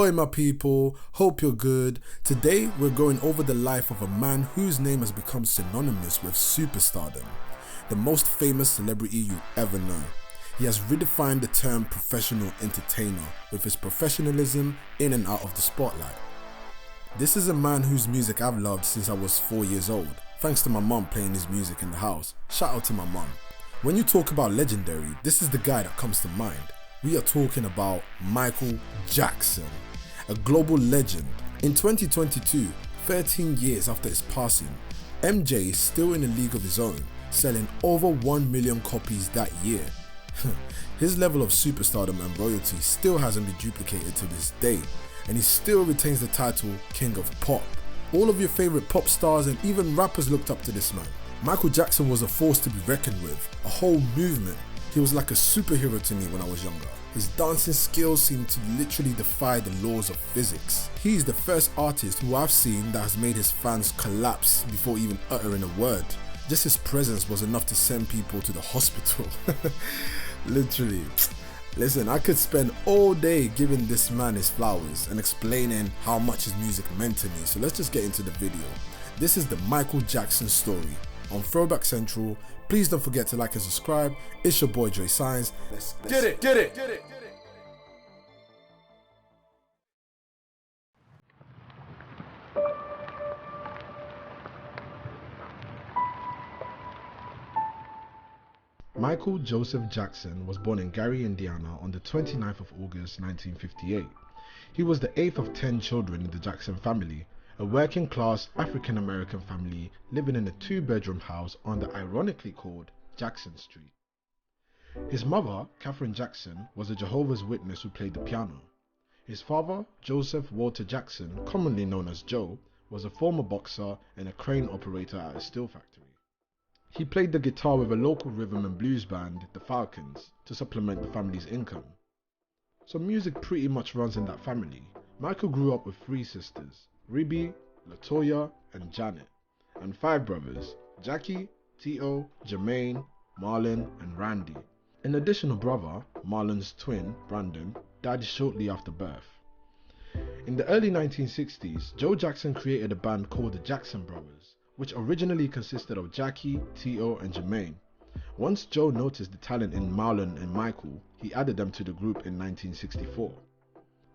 Ahoy my people, hope you're good. Today we're going over the life of a man whose name has become synonymous with superstardom. The most famous celebrity you ever know. He has redefined the term professional entertainer with his professionalism in and out of the spotlight. This is a man whose music I've loved since I was 4 years old, thanks to my mum playing his music in the house. Shout out to my mum. When you talk about legendary, this is the guy that comes to mind. We are talking about Michael Jackson, a global legend. In 2022, 13 years after his passing, MJ is still in a league of his own, selling over 1 million copies that year. His level of superstardom and royalty still hasn't been duplicated to this day, and he still retains the title King of Pop. All of your favorite pop stars and even rappers looked up to this man. Michael Jackson was a force to be reckoned with, a whole movement. He was like a superhero to me when I was younger. His dancing skills seem to literally defy the laws of physics. He's the first artist who I've seen that has made his fans collapse before even uttering a word. Just his presence was enough to send people to the hospital. Literally. Listen, I could spend all day giving this man his flowers and explaining how much his music meant to me, so let's just get into the video. This is the Michael Jackson story on Throwback Central. Please don't forget to like and subscribe. It's your boy Dre Signs. Let's get it. Michael Joseph Jackson was born in Gary, Indiana on the 29th of August 1958. He was the 8th of 10 children in the Jackson family, a working class African American family living in a 2-bedroom house on the ironically called Jackson Street. His mother, Katherine Jackson, was a Jehovah's Witness who played the piano. His father, Joseph Walter Jackson, commonly known as Joe, was a former boxer and a crane operator at a steel factory. He played the guitar with a local rhythm and blues band, the Falcons, to supplement the family's income. So music pretty much runs in that family. Michael grew up with 3 sisters, Ruby, Latoya, and Janet, and 5 brothers, Jackie, Tito, Jermaine, Marlon, and Randy. An additional brother, Marlon's twin, Brandon, died shortly after birth. In the early 1960s, Joe Jackson created a band called the Jackson Brothers, which originally consisted of Jackie, Tito, and Jermaine. Once Joe noticed the talent in Marlon and Michael, he added them to the group in 1964.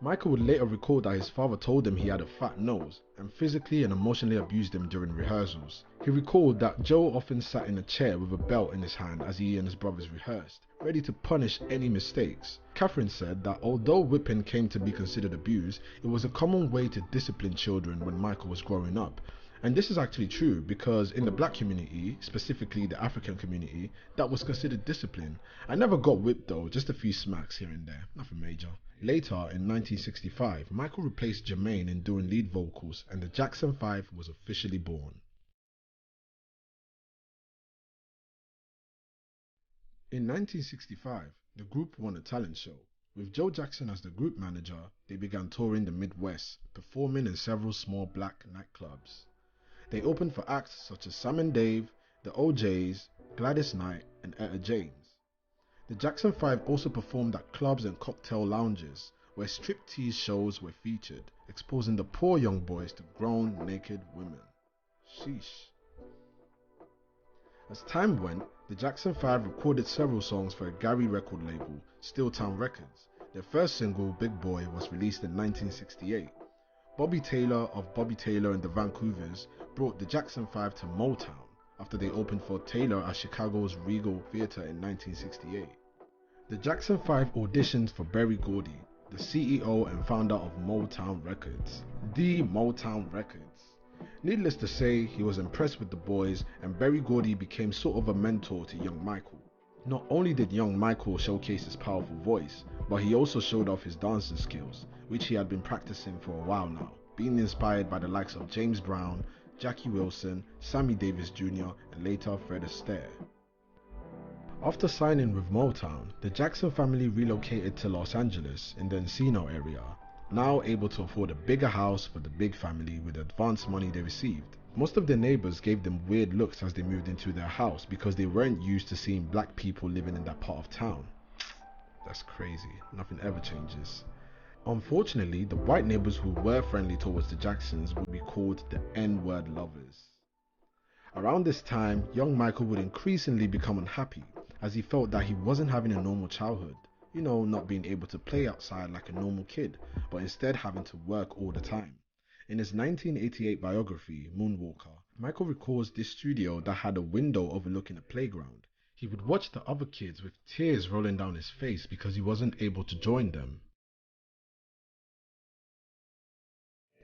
Michael would later recall that his father told him he had a fat nose and physically and emotionally abused him during rehearsals. He recalled that Joe often sat in a chair with a belt in his hand as he and his brothers rehearsed, ready to punish any mistakes. Katherine said that although whipping came to be considered abuse, it was a common way to discipline children when Michael was growing up. And this is actually true because in the black community, specifically the African community, that was considered discipline. I never got whipped though, just a few smacks here and there, nothing major. Later, in 1965, Michael replaced Jermaine in doing lead vocals and the Jackson 5 was officially born. In 1965, the group won a talent show. With Joe Jackson as the group manager, they began touring the Midwest, performing in several small black nightclubs. They opened for acts such as Sam and Dave, the OJs, Gladys Knight, and Etta James. The Jackson 5 also performed at clubs and cocktail lounges, where striptease shows were featured, exposing the poor young boys to grown, naked women. Sheesh. As time went, the Jackson 5 recorded several songs for a Gary record label, Steeltown Records. Their first single, Big Boy, was released in 1968. Bobby Taylor of Bobby Taylor and the Vancouvers brought the Jackson 5 to Motown after they opened for Taylor at Chicago's Regal Theatre in 1968. The Jackson 5 auditioned for Berry Gordy, the CEO and founder of Motown Records. The Motown Records. Needless to say, he was impressed with the boys and Berry Gordy became sort of a mentor to young Michael. Not only did young Michael showcase his powerful voice, but he also showed off his dancing skills, which he had been practicing for a while now, being inspired by the likes of James Brown, Jackie Wilson, Sammy Davis Jr., and later Fred Astaire. After signing with Motown, the Jackson family relocated to Los Angeles in the Encino area, now able to afford a bigger house for the big family with the advance money they received. Most of their neighbors gave them weird looks as they moved into their house because they weren't used to seeing black people living in that part of town. That's crazy. Nothing ever changes. Unfortunately, the white neighbors who were friendly towards the Jacksons would be called the N-word lovers. Around this time, young Michael would increasingly become unhappy as he felt that he wasn't having a normal childhood. Not being able to play outside like a normal kid, but instead having to work all the time. In his 1988 biography, Moonwalker, Michael recalls this studio that had a window overlooking a playground. He would watch the other kids with tears rolling down his face because he wasn't able to join them.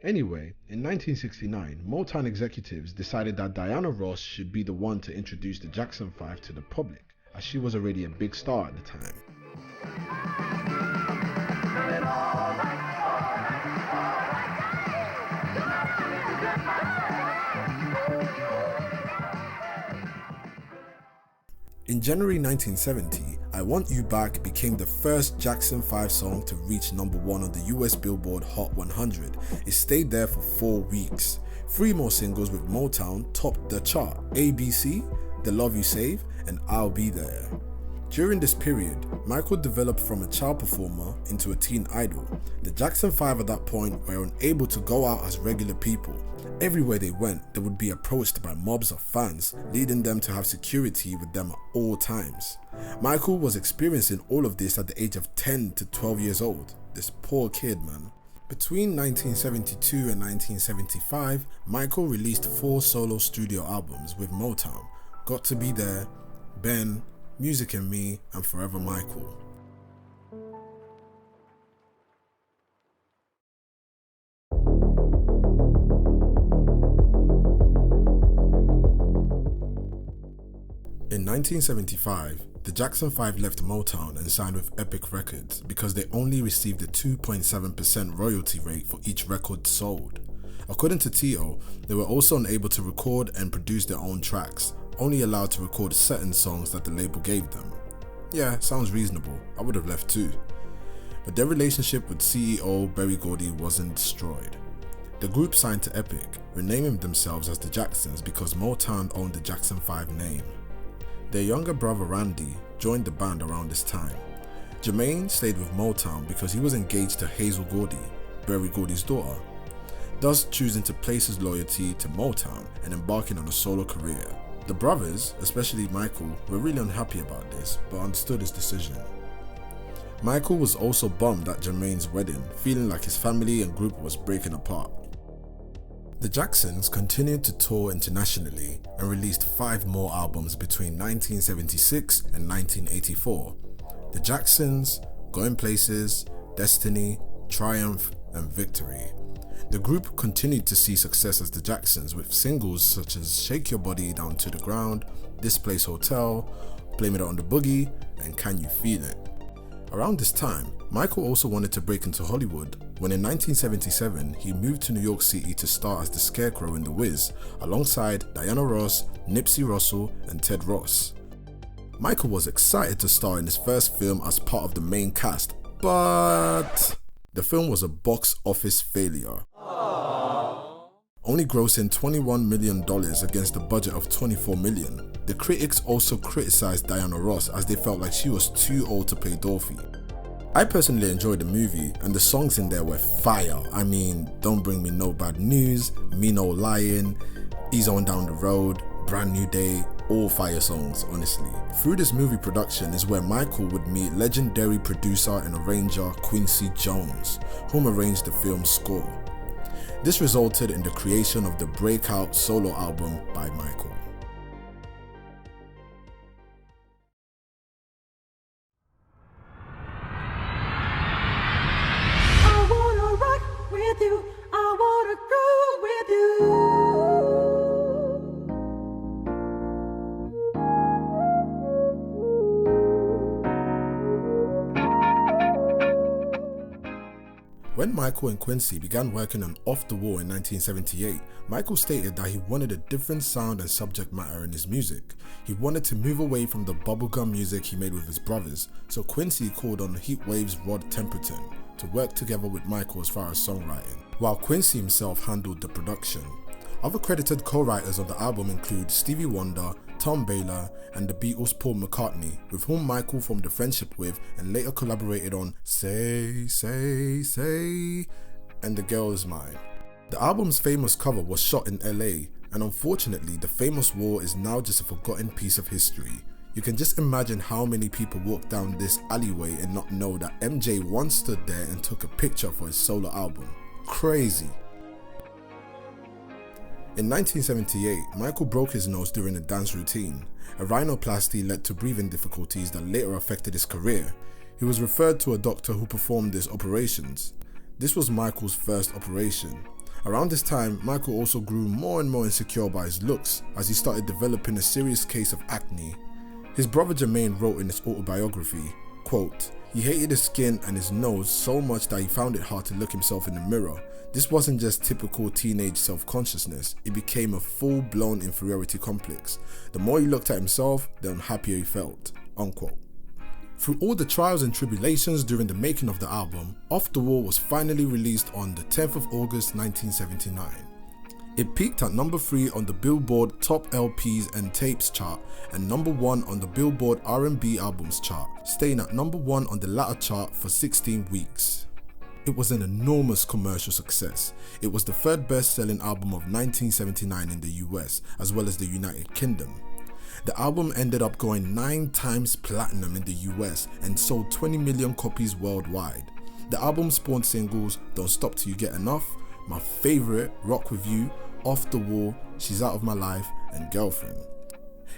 Anyway, in 1969, Motown executives decided that Diana Ross should be the one to introduce the Jackson 5 to the public, as she was already a big star at the time. In January 1970, I Want You Back became the first Jackson 5 song to reach number 1 on the US Billboard Hot 100. It stayed there for 4 weeks. 3 more singles with Motown topped the chart: ABC, The Love You Save, and I'll Be There. During this period, Michael developed from a child performer into a teen idol. The Jackson 5 at that point were unable to go out as regular people. Everywhere they went, they would be approached by mobs of fans, leading them to have security with them at all times. Michael was experiencing all of this at the age of 10 to 12 years old. This poor kid, man. Between 1972 and 1975, Michael released 4 solo studio albums with Motown: Got to Be There, Ben, Music and Me, and Forever Michael. In 1975, the Jackson 5 left Motown and signed with Epic Records because they only received a 2.7% royalty rate for each record sold. According to T.O., they were also unable to record and produce their own tracks, only allowed to record certain songs that the label gave them. Yeah, sounds reasonable. I would have left too. But their relationship with CEO Berry Gordy wasn't destroyed. The group signed to Epic, renaming themselves as the Jacksons because Motown owned the Jackson 5 name. Their younger brother Randy joined the band around this time. Jermaine stayed with Motown because he was engaged to Hazel Gordy, Berry Gordy's daughter, thus choosing to place his loyalty to Motown and embarking on a solo career. The brothers, especially Michael, were really unhappy about this, but understood his decision. Michael was also bummed at Jermaine's wedding, feeling like his family and group was breaking apart. The Jacksons continued to tour internationally and released 5 more albums between 1976 and 1984. The Jacksons, Going Places, Destiny, Triumph, and Victory. The group continued to see success as the Jacksons with singles such as Shake Your Body Down to the Ground, This Place Hotel, Blame It on the Boogie, and Can You Feel It. Around this time, Michael also wanted to break into Hollywood when in 1977 he moved to New York City to star as the Scarecrow in The Wiz alongside Diana Ross, Nipsey Russell, and Ted Ross. Michael was excited to star in his first film as part of the main cast, but the film was a box office failure. Only grossing $21 million against a budget of $24 million. The critics also criticized Diana Ross as they felt like she was too old to play Dorothy. I personally enjoyed the movie and the songs in there were fire. I mean, Don't Bring Me No Bad News, Me No Lying, Ease On Down the Road, Brand New Day, all fire songs, honestly. Through this movie production is where Michael would meet legendary producer and arranger Quincy Jones, whom arranged the film's score. This resulted in the creation of the breakout solo album by Michael. I wanna rock with you, I wanna groove with you. When Michael and Quincy began working on Off the Wall in 1978, Michael stated that he wanted a different sound and subject matter in his music. He wanted to move away from the bubblegum music he made with his brothers, so Quincy called on Heatwave's Rod Temperton to work together with Michael as far as songwriting, while Quincy himself handled the production. Other credited co-writers of the album include Stevie Wonder, Tom Baylor, and the Beatles' Paul McCartney, with whom Michael formed a friendship with and later collaborated on Say, Say, Say, and The Girl Is Mine. The album's famous cover was shot in LA, and unfortunately the famous wall is now just a forgotten piece of history. You can just imagine how many people walk down this alleyway and not know that MJ once stood there and took a picture for his solo album. Crazy. In 1978, Michael broke his nose during a dance routine. A rhinoplasty led to breathing difficulties that later affected his career. He was referred to a doctor who performed his operations. This was Michael's first operation. Around this time, Michael also grew more and more insecure by his looks as he started developing a serious case of acne. His brother Jermaine wrote in his autobiography, quote, "He hated his skin and his nose so much that he found it hard to look himself in the mirror. This wasn't just typical teenage self-consciousness, it became a full-blown inferiority complex. The more he looked at himself, the unhappier he felt," unquote. Through all the trials and tribulations during the making of the album, Off the Wall was finally released on the 10th of August 1979. It peaked at number 3 on the Billboard Top LPs and Tapes chart and number 1 on the Billboard R&B Albums chart, staying at number 1 on the latter chart for 16 weeks. It was an enormous commercial success. It was the third best-selling album of 1979 in the US, as well as the United Kingdom. The album ended up going 9 times platinum in the US and sold 20 million copies worldwide. The album spawned singles Don't Stop Till You Get Enough, my favorite, Rock With You, Off the Wall, She's Out of My Life, and Girlfriend.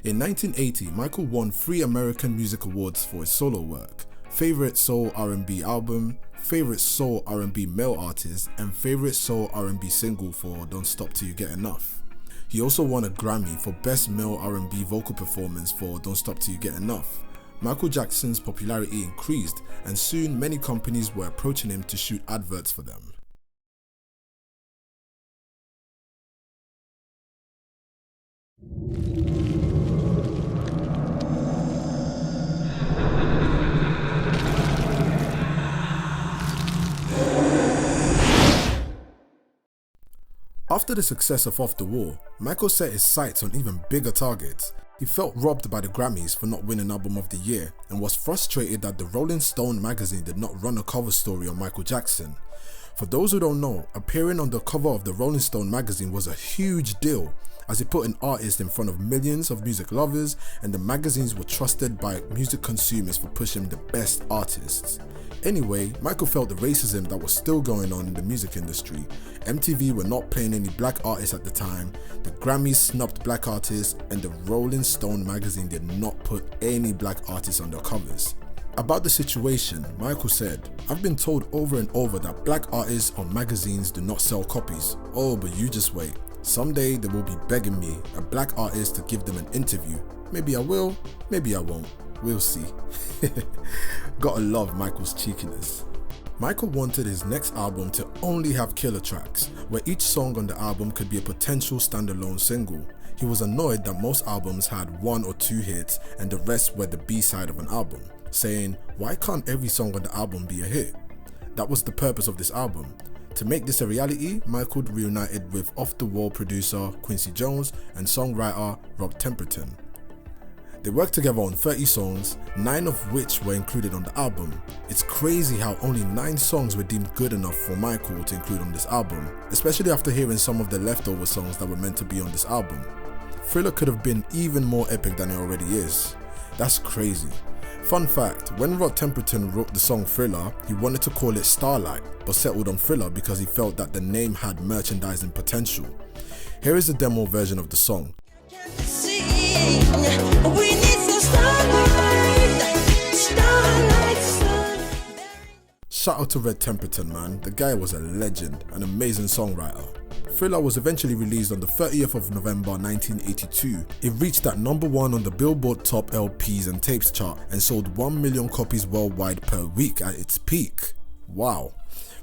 In 1980, Michael won 3 American Music Awards for his solo work: Favorite Soul R&B Album, Favorite Soul R&B Male Artist, and Favorite Soul R&B Single for Don't Stop Till You Get Enough. He also won a Grammy for Best Male R&B Vocal Performance for Don't Stop Till You Get Enough. Michael Jackson's popularity increased, and soon many companies were approaching him to shoot adverts for them. After the success of Off the Wall, Michael set his sights on even bigger targets. He felt robbed by the Grammys for not winning Album of the Year and was frustrated that the Rolling Stone magazine did not run a cover story on Michael Jackson. For those who don't know, appearing on the cover of the Rolling Stone magazine was a huge deal, as it put an artist in front of millions of music lovers, and the magazines were trusted by music consumers for pushing the best artists. Anyway, Michael felt the racism that was still going on in the music industry. MTV were not playing any black artists at the time, the Grammys snubbed black artists, and the Rolling Stone magazine did not put any black artists on their covers. About the situation, Michael said, "I've been told over and over that black artists on magazines do not sell copies. Oh, but you just wait. Someday they will be begging me, a black artist, to give them an interview. Maybe I will, maybe I won't. We'll see." Gotta love Michael's cheekiness. Michael wanted his next album to only have killer tracks, where each song on the album could be a potential standalone single. He was annoyed that most albums had 1 or 2 hits and the rest were the B-side of an album, saying, "Why can't every song on the album be a hit?" That was the purpose of this album. To make this a reality, Michael reunited with Off the Wall producer Quincy Jones and songwriter Rob Temperton. They worked together on 30 songs, 9 of which were included on the album. It's crazy how only 9 songs were deemed good enough for Michael to include on this album, especially after hearing some of the leftover songs that were meant to be on this album. Thriller could have been even more epic than it already is. That's crazy. Fun fact, when Rod Temperton wrote the song Thriller, he wanted to call it Starlight, but settled on Thriller because he felt that the name had merchandising potential. Here is the demo version of the song. Shout out to Red Temperton, man. The guy was a legend, an amazing songwriter. Thriller was eventually released on the 30th of November 1982. It reached at number 1 on the Billboard Top LPs and Tapes chart and sold 1 million copies worldwide per week at its peak. Wow.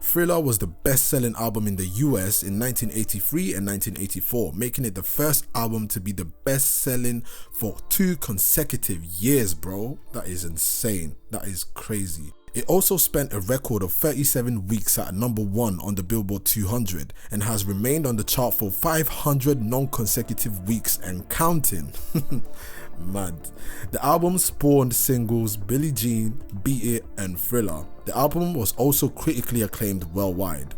Thriller was the best-selling album in the US in 1983 and 1984, making it the first album to be the best-selling for 2 consecutive years, bro. That is insane. That is crazy. It also spent a record of 37 weeks at number 1 on the Billboard 200 and has remained on the chart for 500 non-consecutive weeks and counting. Mad. The album spawned singles Billie Jean, Beat It and Thriller. The album was also critically acclaimed worldwide.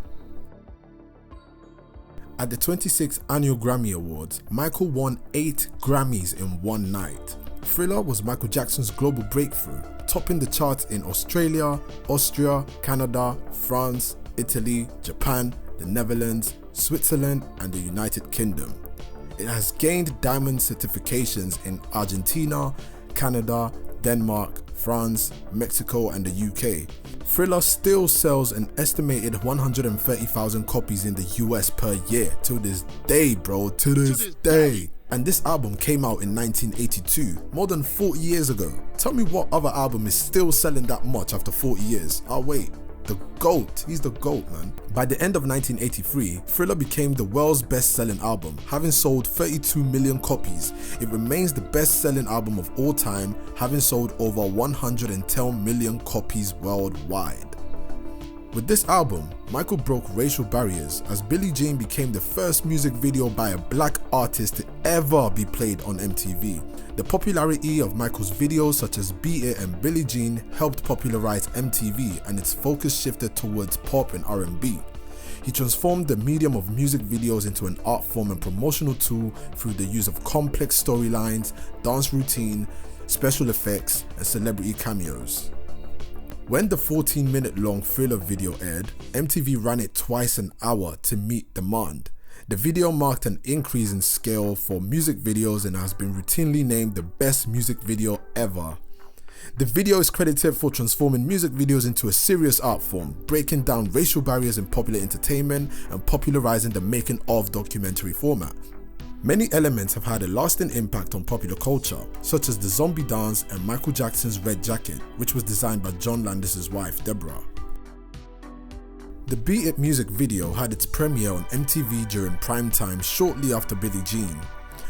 At the 26th Annual Grammy Awards, Michael won 8 Grammys in one night. Thriller was Michael Jackson's global breakthrough, topping the charts in Australia, Austria, Canada, France, Italy, Japan, the Netherlands, Switzerland and the United Kingdom. It has gained diamond certifications in Argentina, Canada, Denmark, France, Mexico and the UK. Thriller still sells an estimated 130,000 copies in the US per year to this day, bro, to this day. And this album came out in 1982, more than 40 years ago. Tell me what other album is still selling that much after 40 years? Oh wait, the GOAT, he's the GOAT, man. By the end of 1983, Thriller became the world's best-selling album, having sold 32 million copies. It remains the best-selling album of all time, having sold over 110 million copies worldwide. With this album, Michael broke racial barriers as Billie Jean became the first music video by a black artist to ever be played on MTV. The popularity of Michael's videos such as Beat It and Billie Jean helped popularize MTV and its focus shifted towards pop and R&B. He transformed the medium of music videos into an art form and promotional tool through the use of complex storylines, dance routine, special effects, and celebrity cameos. When the 14-minute long Thriller video aired, MTV ran it twice an hour to meet demand. The video marked an increase in scale for music videos and has been routinely named the best music video ever. The video is credited for transforming music videos into a serious art form, breaking down racial barriers in popular entertainment and popularizing the making of documentary format. Many elements have had a lasting impact on popular culture, such as the zombie dance and Michael Jackson's red jacket, which was designed by John Landis's wife, Deborah. The Beat It music video had its premiere on MTV during prime time shortly after Billie Jean.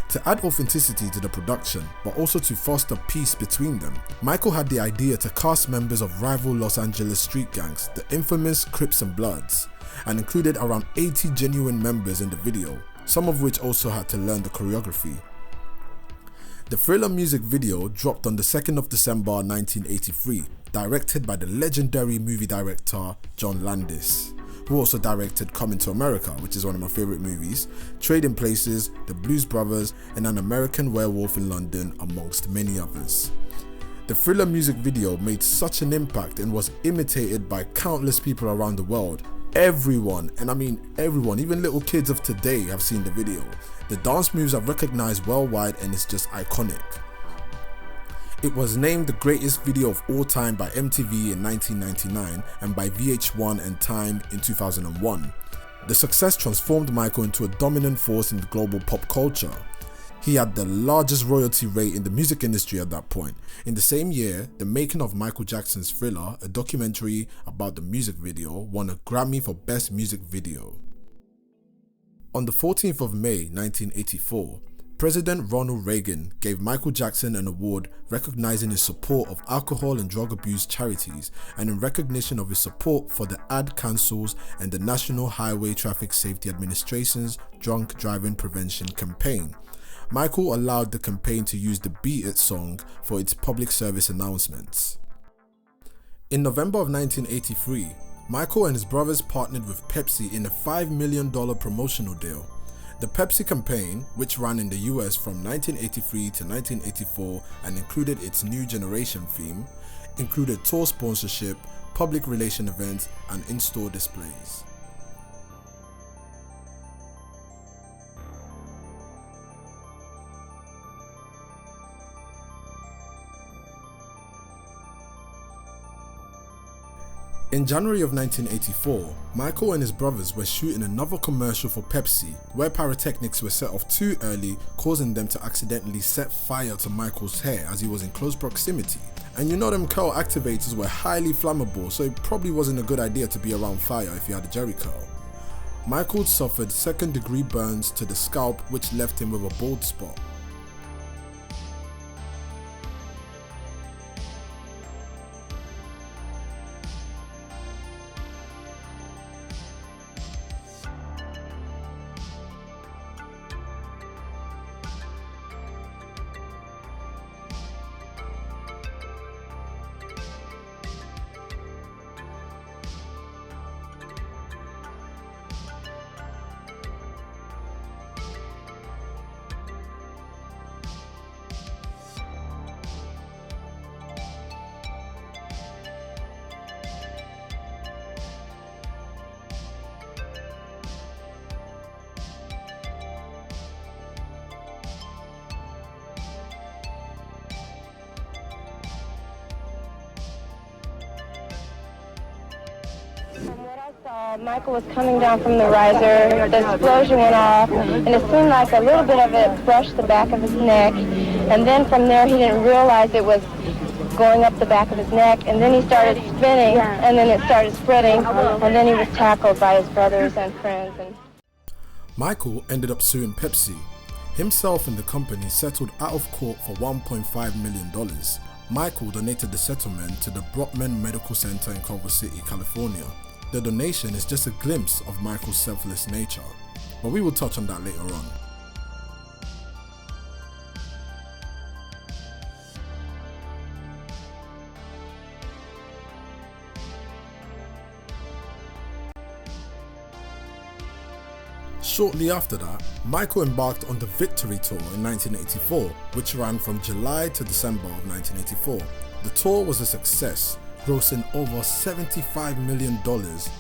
To add authenticity to the production, but also to foster peace between them, Michael had the idea to cast members of rival Los Angeles street gangs, the infamous Crips and Bloods, and included around 80 genuine members in the video, some of which also had to learn the choreography. The Thriller music video dropped on the 2nd of December 1983, directed by the legendary movie director John Landis, who also directed Coming to America, which is one of my favourite movies, Trading Places, The Blues Brothers, and An American Werewolf in London, amongst many others. The Thriller music video made such an impact and was imitated by countless people around the world. Everyone, and I mean everyone, even little kids of today have seen the video. The dance moves are recognized worldwide and it's just iconic. It was named the greatest video of all time by MTV in 1999 and by VH1 and Time in 2001. The success transformed Michael into a dominant force in the global pop culture. He had the largest royalty rate in the music industry at that point. In the same year, the making of Michael Jackson's Thriller, a documentary about the music video, won a Grammy for Best Music Video. On the 14th of May 1984, President Ronald Reagan gave Michael Jackson an award recognizing his support of alcohol and drug abuse charities and in recognition of his support for the Ad Council's and the National Highway Traffic Safety Administration's Drunk Driving Prevention campaign. Michael allowed the campaign to use the Beat It song for its public service announcements. In November of 1983, Michael and his brothers partnered with Pepsi in a $5 million promotional deal. The Pepsi campaign, which ran in the US from 1983 to 1984 and included its New Generation theme, included tour sponsorship, public relation events, and in-store displays. In January of 1984, Michael and his brothers were shooting another commercial for Pepsi, where pyrotechnics were set off too early, causing them to accidentally set fire to Michael's hair as he was in close proximity. And you know them curl activators were highly flammable, so it probably wasn't a good idea to be around fire if you had a jerry curl. Michael suffered second-degree burns to the scalp, which left him with a bald spot. From what I saw, Michael was coming down from the riser, the explosion went off, and it seemed like a little bit of it brushed the back of his neck, and then from there he didn't realize it was going up the back of his neck, and then he started spinning, and then it started spreading, and then he was tackled by his brothers and friends. Michael ended up suing Pepsi. Himself and the company settled out of court for $1.5 million. Michael donated the settlement to the Brockman Medical Center in Culver City, California. The donation is just a glimpse of Michael's selfless nature, but we will touch on that later on. Shortly after that, Michael embarked on the Victory Tour in 1984, which ran from July to December of 1984. The tour was a success, grossing over $75 million,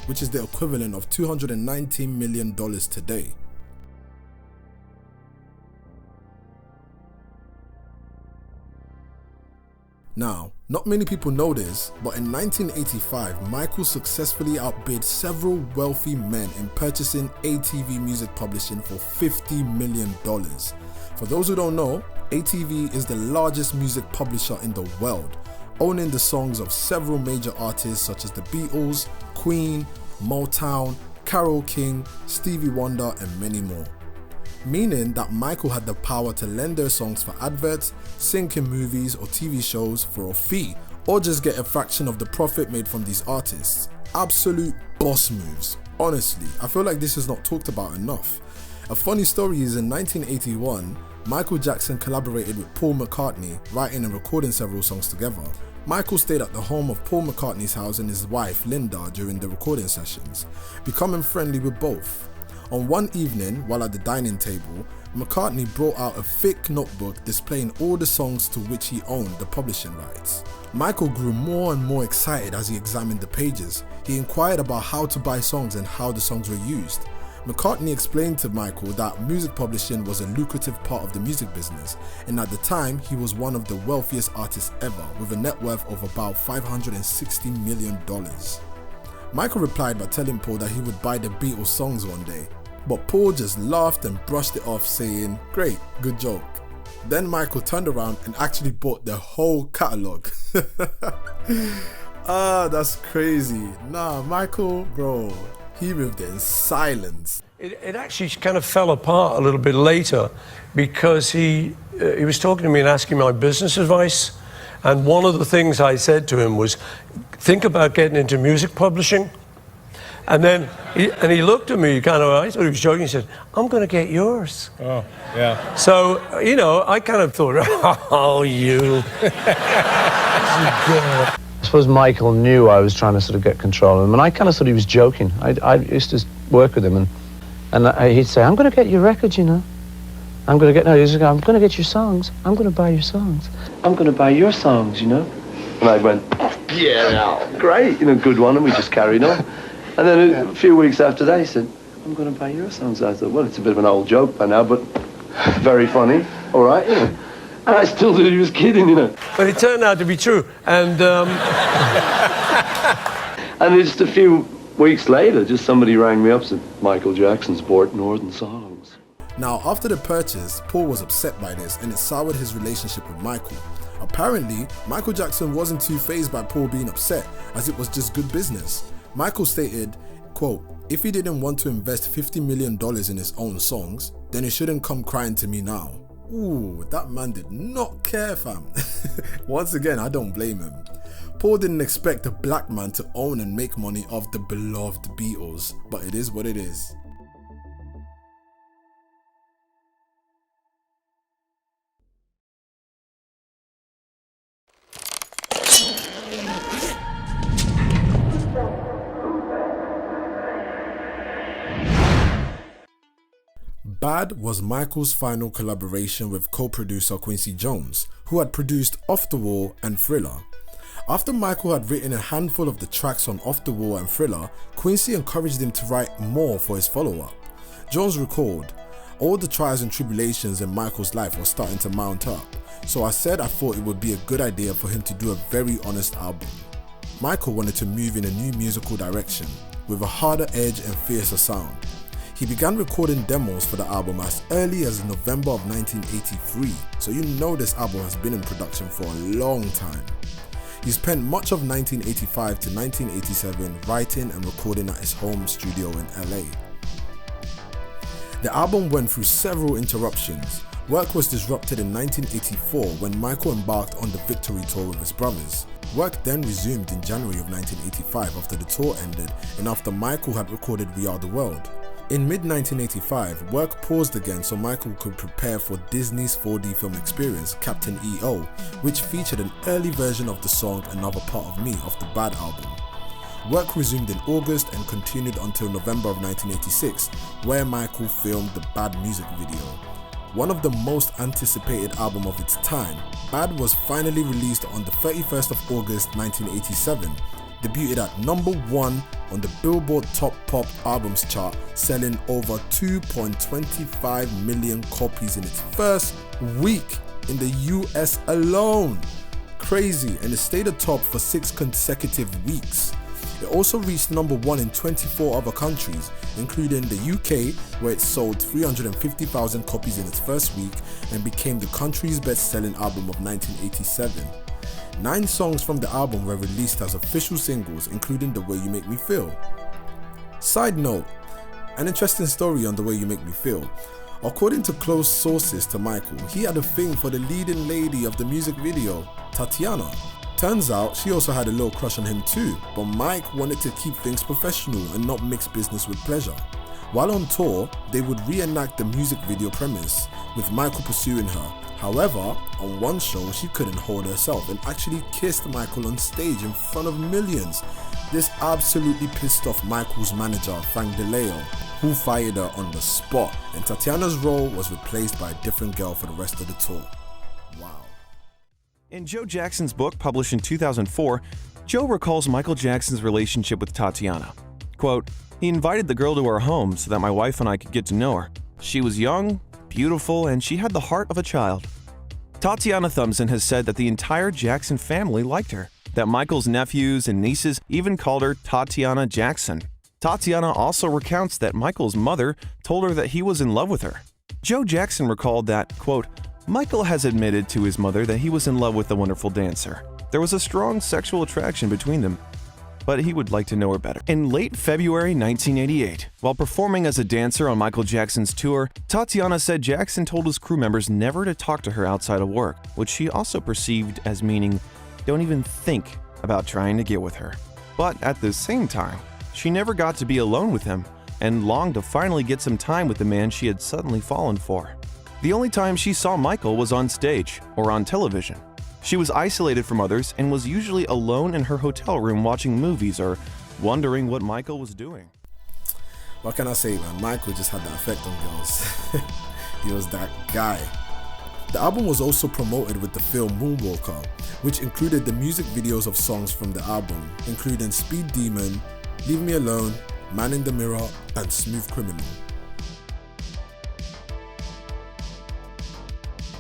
which is the equivalent of $219 million today. Now, not many people know this, but in 1985, Michael successfully outbid several wealthy men in purchasing ATV Music Publishing for $50 million. For those who don't know, ATV is the largest music publisher in the world, owning the songs of several major artists such as the Beatles, Queen, Motown, Carole King, Stevie Wonder, and many more. Meaning that Michael had the power to lend their songs for adverts, sync in movies or TV shows for a fee, or just get a fraction of the profit made from these artists. Absolute boss moves. Honestly, I feel like this is not talked about enough. A funny story is in 1981, Michael Jackson collaborated with Paul McCartney, writing and recording several songs together. Michael stayed at the home of Paul McCartney's house and his wife Linda during the recording sessions, becoming friendly with both. On one evening, while at the dining table, McCartney brought out a thick notebook displaying all the songs to which he owned the publishing rights. Michael grew more and more excited as he examined the pages. He inquired about how to buy songs and how the songs were used. McCartney explained to Michael that music publishing was a lucrative part of the music business, and at the time he was one of the wealthiest artists ever, with a net worth of about $560 million. Michael replied by telling Paul that he would buy the Beatles songs one day. But Paul just laughed and brushed it off, saying, "Great, good joke." Then Michael turned around and actually bought the whole catalogue. That's crazy. Nah, Michael, bro, he moved in silence. It actually kind of fell apart a little bit later because he was talking to me and asking my business advice. And one of the things I said to him was, think about getting into music publishing. And then he looked at me kind of, I thought he was joking, he said, "I'm going to get yours." Oh, yeah. So, you know, I kind of thought, oh, you. I suppose Michael knew I was trying to sort of get control of him, and I kind of thought he was joking. I used to work with him, and he'd say, "I'm going to get your records, you know. I'm going to get your songs. I'm going to buy your songs. I'm going to buy your songs, you know." And I went, "Yeah, great, you know, good one," and we just carried on. And then a few weeks after that, he said, "I'm going to buy your songs." I thought, well, it's a bit of an old joke by now, but very funny. All right, you know. And I still thought he was kidding, you know. But it turned out to be true. And and just a few weeks later, just somebody rang me up and said, "Michael Jackson's bought Northern Songs." Now, after the purchase, Paul was upset by this and it soured his relationship with Michael. Apparently, Michael Jackson wasn't too fazed by Paul being upset, as it was just good business. Michael stated, quote, "If he didn't want to invest $50 million in his own songs, then he shouldn't come crying to me now." Ooh, that man did not care, fam. Once again, I don't blame him. Paul didn't expect a black man to own and make money off the beloved Beatles, but it is what it is. Bad was Michael's final collaboration with co-producer Quincy Jones, who had produced Off the Wall and Thriller. After Michael had written a handful of the tracks on Off the Wall and Thriller, Quincy encouraged him to write more for his follow-up. Jones recalled, "All the trials and tribulations in Michael's life were starting to mount up, so I said I thought it would be a good idea for him to do a very honest album." Michael wanted to move in a new musical direction, with a harder edge and fiercer sound. He began recording demos for the album as early as November of 1983, so you know this album has been in production for a long time. He spent much of 1985 to 1987 writing and recording at his home studio in LA. The album went through several interruptions. Work was disrupted in 1984 when Michael embarked on the Victory Tour with his brothers. Work then resumed in January of 1985 after the tour ended and after Michael had recorded We Are the World. In mid-1985, work paused again so Michael could prepare for Disney's 4D film experience, Captain EO, which featured an early version of the song Another Part of Me off the Bad album. Work resumed in August and continued until November of 1986, where Michael filmed the Bad music video. One of the most anticipated album of its time, Bad was finally released on the 31st of August 1987, debuted at number 1 on the Billboard Top Pop Albums chart, selling over 2.25 million copies in its first week in the US alone. Crazy, and it stayed atop for 6 consecutive weeks. It also reached number 1 in 24 other countries, including the UK, where it sold 350,000 copies in its first week and became the country's best-selling album of 1987. 9 songs from the album were released as official singles, including The Way You Make Me Feel. Side note, an interesting story on The Way You Make Me Feel. According to close sources to Michael, he had a thing for the leading lady of the music video, Tatiana. Turns out she also had a little crush on him too, but Mike wanted to keep things professional and not mix business with pleasure. While on tour, they would reenact the music video premise, with Michael pursuing her. However, on one show she couldn't hold herself and actually kissed Michael on stage in front of millions. This absolutely pissed off Michael's manager, Frank DeLeo, who fired her on the spot, and Tatiana's role was replaced by a different girl for the rest of the tour. Wow. In Joe Jackson's book, published in 2004, Joe recalls Michael Jackson's relationship with Tatiana. Quote, "He invited the girl to our home so that my wife and I could get to know her. She was young, beautiful, and she had the heart of a child." Tatiana Thumbson has said that the entire Jackson family liked her, that Michael's nephews and nieces even called her Tatiana Jackson. Tatiana also recounts that Michael's mother told her that he was in love with her. Joe Jackson recalled that, quote, "Michael has admitted to his mother that he was in love with the wonderful dancer. There was a strong sexual attraction between them, but he would like to know her better." In late February 1988, while performing as a dancer on Michael Jackson's tour, Tatiana said Jackson told his crew members never to talk to her outside of work, which she also perceived as meaning, don't even think about trying to get with her. But at the same time, she never got to be alone with him and longed to finally get some time with the man she had suddenly fallen for. The only time she saw Michael was on stage or on television. She was isolated from others and was usually alone in her hotel room watching movies or wondering what Michael was doing. What can I say, man? Michael just had that effect on girls. He was that guy. The album was also promoted with the film Moonwalker, which included the music videos of songs from the album, including Speed Demon, Leave Me Alone, Man in the Mirror, and Smooth Criminal.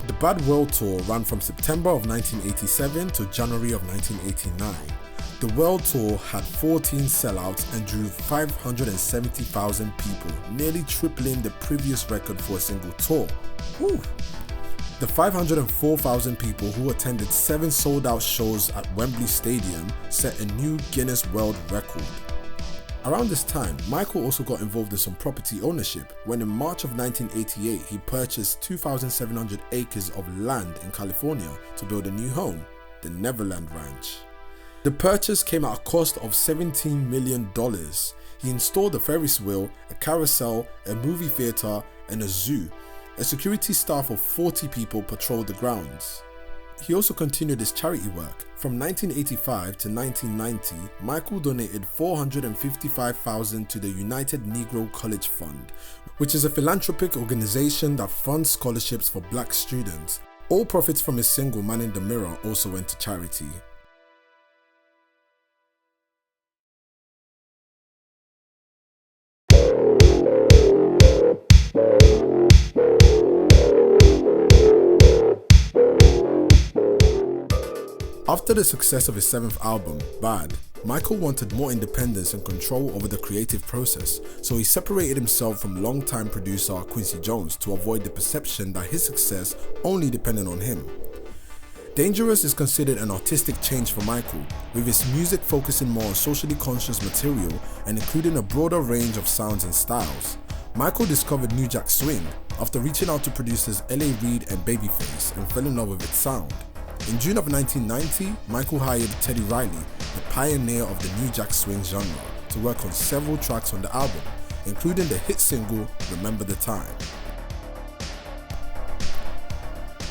The Bad World Tour ran from September of 1987 to January of 1989. The World Tour had 14 sellouts and drew 570,000 people, nearly tripling the previous record for a single tour. Whew. The 504,000 people who attended 7 sold-out shows at Wembley Stadium set a new Guinness World Record. Around this time, Michael also got involved in some property ownership when in March of 1988 he purchased 2,700 acres of land in California to build a new home, the Neverland Ranch. The purchase came at a cost of $17 million. He installed a Ferris wheel, a carousel, a movie theatre and a zoo. A security staff of 40 people patrolled the grounds. He also continued his charity work. From 1985 to 1990, Michael donated $455,000 to the United Negro College Fund, which is a philanthropic organization that funds scholarships for black students. All profits from his single Man in the Mirror also went to charity. After the success of his 7th album, Bad, Michael wanted more independence and control over the creative process, so he separated himself from longtime producer Quincy Jones to avoid the perception that his success only depended on him. Dangerous is considered an artistic change for Michael, with his music focusing more on socially conscious material and including a broader range of sounds and styles. Michael discovered New Jack Swing after reaching out to producers L.A. Reid and Babyface and fell in love with its sound. In June of 1990, Michael hired Teddy Riley, the pioneer of the New Jack Swing genre, to work on several tracks on the album, including the hit single Remember the Time.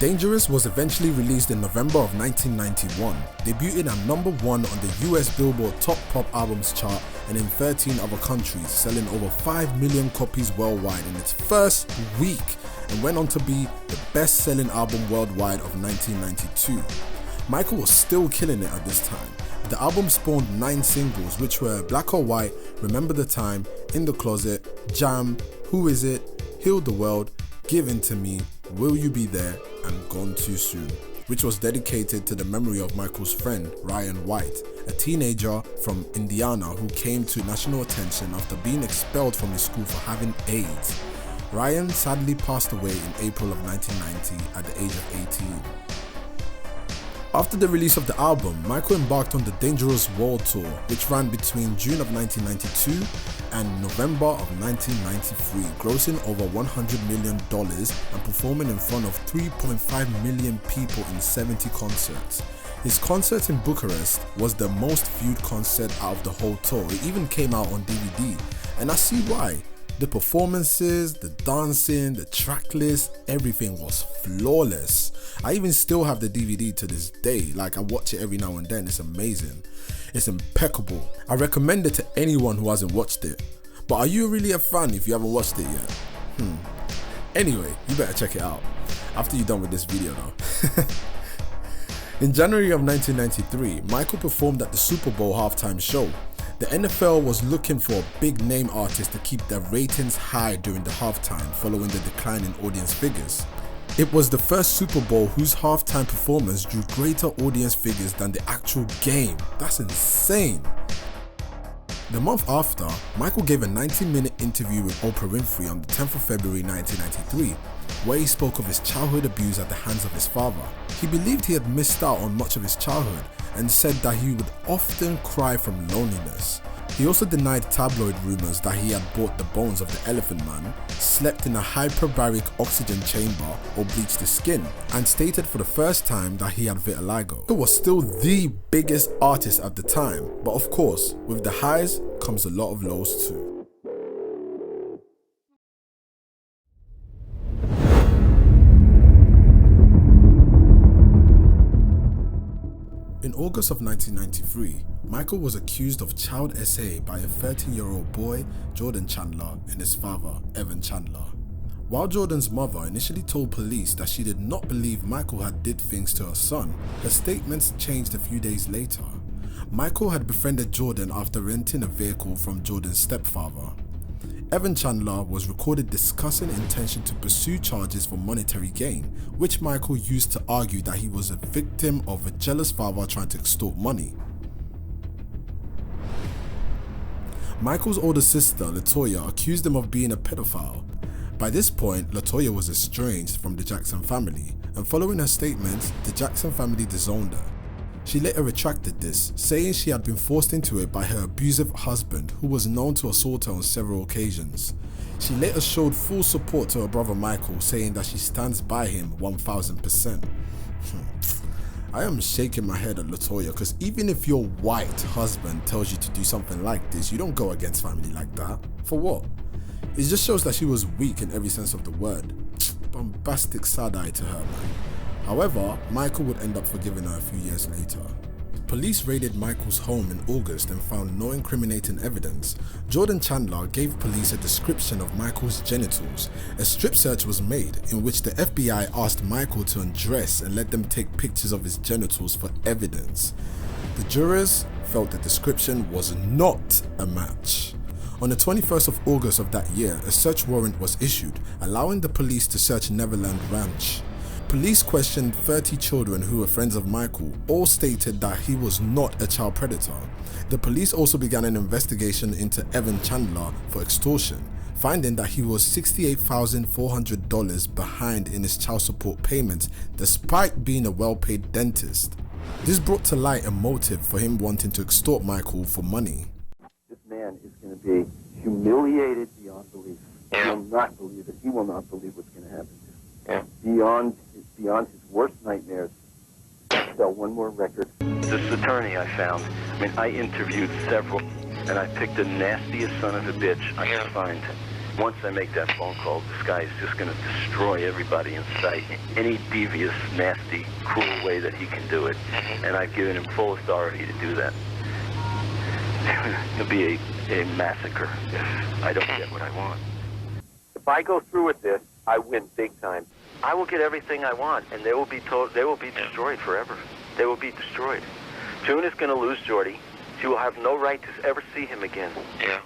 Dangerous was eventually released in November of 1991, debuting at number 1 on the US Billboard Top Pop Albums chart and in 13 other countries, selling over 5 million copies worldwide in its first week, and went on to be the best-selling album worldwide of 1992. Michael was still killing it at this time. The album spawned 9 singles, which were Black or White, Remember the Time, In the Closet, Jam, Who Is It, Heal the World, Give In to Me, Will You Be There, and Gone Too Soon, which was dedicated to the memory of Michael's friend Ryan White, a teenager from Indiana who came to national attention after being expelled from his school for having AIDS. Ryan sadly passed away in April of 1990 at the age of 18. After the release of the album, Michael embarked on the Dangerous World Tour, which ran between June of 1992 and November of 1993, grossing over $100 million and performing in front of 3.5 million people in 70 concerts. His concert in Bucharest was the most viewed concert out of the whole tour. It even came out on DVD, and I see why. The performances, the dancing, the track list, everything was flawless. I even still have the DVD to this day. Like, I watch it every now and then. It's amazing. It's impeccable. I recommend it to anyone who hasn't watched it. But are you really a fan if you haven't watched it yet? Anyway, you better check it out after you're done with this video though. In January of 1993, Michael performed at the Super Bowl halftime show. The NFL was looking for a big name artist to keep their ratings high during the halftime following the decline in audience figures. It was the first Super Bowl whose halftime performance drew greater audience figures than the actual game. That's insane. The month after, Michael gave a 90-minute interview with Oprah Winfrey on the 10th of February 1993, where he spoke of his childhood abuse at the hands of his father. He believed he had missed out on much of his childhood and said that he would often cry from loneliness. He also denied tabloid rumors that he had bought the bones of the Elephant Man, slept in a hyperbaric oxygen chamber or bleached his skin, and stated for the first time that he had vitiligo. He was still the biggest artist at the time, but of course, with the highs comes a lot of lows too. In August of 1993, Michael was accused of child SA by a 13-year-old boy, Jordan Chandler, and his father, Evan Chandler. While Jordan's mother initially told police that she did not believe Michael had did things to her son, her statements changed a few days later. Michael had befriended Jordan after renting a vehicle from Jordan's stepfather. Evan Chandler was recorded discussing intention to pursue charges for monetary gain, which Michael used to argue that he was a victim of a jealous father trying to extort money. Michael's older sister, LaToya, accused him of being a pedophile. By this point, LaToya was estranged from the Jackson family, and following her statements, the Jackson family disowned her. She later retracted this, saying she had been forced into it by her abusive husband, who was known to assault her on several occasions. She later showed full support to her brother Michael, saying that she stands by him 1000%. I am shaking my head at LaToya, because even if your white husband tells you to do something like this, you don't go against family like that. For what? It just shows that she was weak in every sense of the word. Bombastic side-eye to her, man. However, Michael would end up forgiving her a few years later. Police raided Michael's home in August and found no incriminating evidence. Jordan Chandler gave police a description of Michael's genitals. A strip search was made in which the FBI asked Michael to undress and let them take pictures of his genitals for evidence. The jurors felt the description was not a match. On the 21st of August of that year, a search warrant was issued, allowing the police to search Neverland Ranch. Police questioned 30 children who were friends of Michael. All stated that he was not a child predator. The police also began an investigation into Evan Chandler for extortion, finding that he was $68,400 behind in his child support payments despite being a well-paid dentist. This brought to light a motive for him wanting to extort Michael for money. This man is going to be humiliated beyond belief. He will not believe it. He will not believe what's going to happen to him. Beyond his worst nightmares. Sell one more record. This attorney I found, I interviewed several, and I picked the nastiest son of a bitch I could find. Once I make that phone call, this guy is just going to destroy everybody in sight. Any devious, nasty, cruel way that he can do it. And I've given him full authority to do that. It'll be a massacre if I don't get what I want. If I go through with this, I win big time. I will get everything I want, and they will be destroyed forever. They will be destroyed. June is going to lose Jordy. She will have no right to ever see him again. Yeah.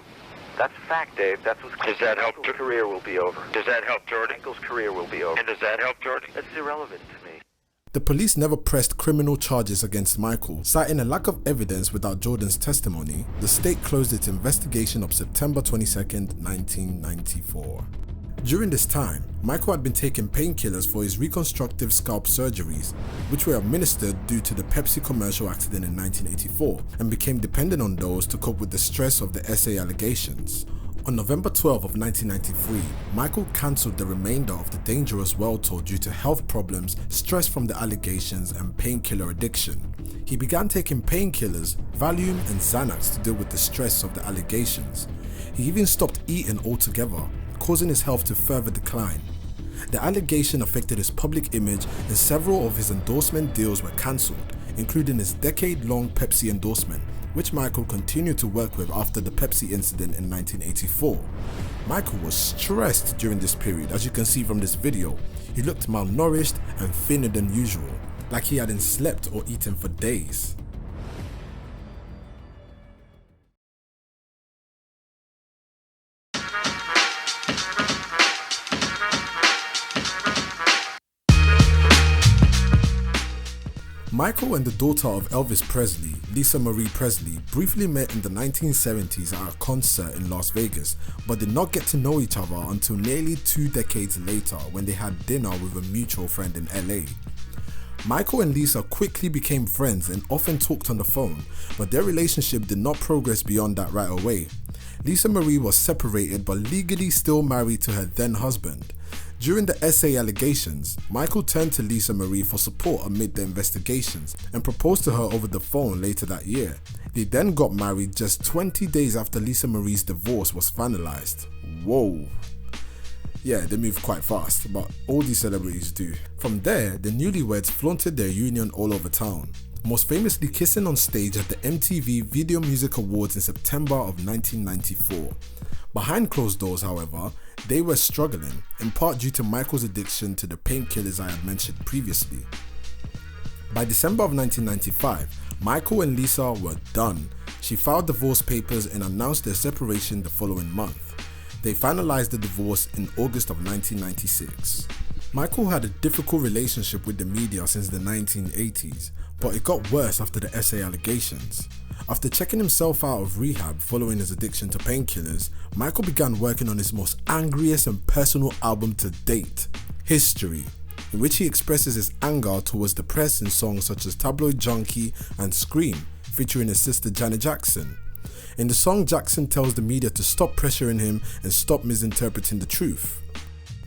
That's a fact, Dave. That's what's going to happen. Michael's career will be over. Does that help Jordy? Michael's career will be over. And does that help Jordy? That's irrelevant to me. The police never pressed criminal charges against Michael, citing a lack of evidence without Jordan's testimony. The state closed its investigation on September 22nd, 1994. During this time, Michael had been taking painkillers for his reconstructive scalp surgeries, which were administered due to the Pepsi commercial accident in 1984, and became dependent on those to cope with the stress of the SA allegations. On November 12 of 1993, Michael cancelled the remainder of the Dangerous World Tour due to health problems, stress from the allegations, and painkiller addiction. He began taking painkillers, Valium and Xanax to deal with the stress of the allegations. He even stopped eating altogether, causing his health to further decline. The allegation affected his public image, and several of his endorsement deals were cancelled, including his decade-long Pepsi endorsement, which Michael continued to work with after the Pepsi incident in 1984. Michael was stressed during this period. As you can see from this video, he looked malnourished and thinner than usual, like he hadn't slept or eaten for days. Michael and the daughter of Elvis Presley, Lisa Marie Presley, briefly met in the 1970s at a concert in Las Vegas, but did not get to know each other until nearly 2 decades later when they had dinner with a mutual friend in LA. Michael and Lisa quickly became friends and often talked on the phone, but their relationship did not progress beyond that right away. Lisa Marie was separated but legally still married to her then husband. During the SA allegations, Michael turned to Lisa Marie for support amid the investigations and proposed to her over the phone later that year. They then got married just 20 days after Lisa Marie's divorce was finalized. Whoa. Yeah, they move quite fast, but all these celebrities do. From there, the newlyweds flaunted their union all over town, most famously kissing on stage at the MTV Video Music Awards in September of 1994. Behind closed doors, however, they were struggling, in part due to Michael's addiction to the painkillers I had mentioned previously. By December of 1995, Michael and Lisa were done. She filed divorce papers and announced their separation the following month. They finalized the divorce in August of 1996. Michael had a difficult relationship with the media since the 1980s, but it got worse after the SA allegations. After checking himself out of rehab following his addiction to painkillers, Michael began working on his most angriest and personal album to date, History, in which he expresses his anger towards the press in songs such as Tabloid Junkie and Scream, featuring his sister Janet Jackson. In the song, Jackson tells the media to stop pressuring him and stop misinterpreting the truth.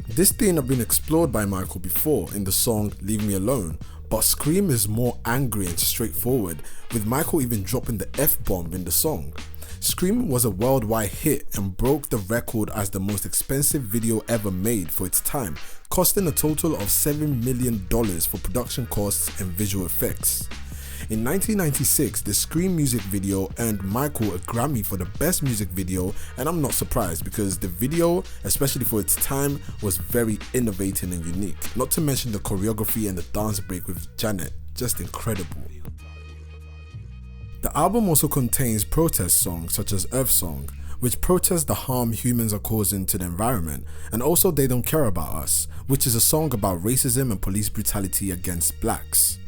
This theme had been explored by Michael before in the song Leave Me Alone, but Scream is more angry and straightforward, with Michael even dropping the F-bomb in the song. Scream was a worldwide hit and broke the record as the most expensive video ever made for its time, costing a total of $7 million for production costs and visual effects. In 1996, the Scream music video earned Michael a Grammy for the best music video, and I'm not surprised because the video, especially for its time, was very innovative and unique. Not to mention the choreography and the dance break with Janet, just incredible. The album also contains protest songs such as Earth Song, which protest the harm humans are causing to the environment, and also They Don't Care About Us, which is a song about racism and police brutality against blacks.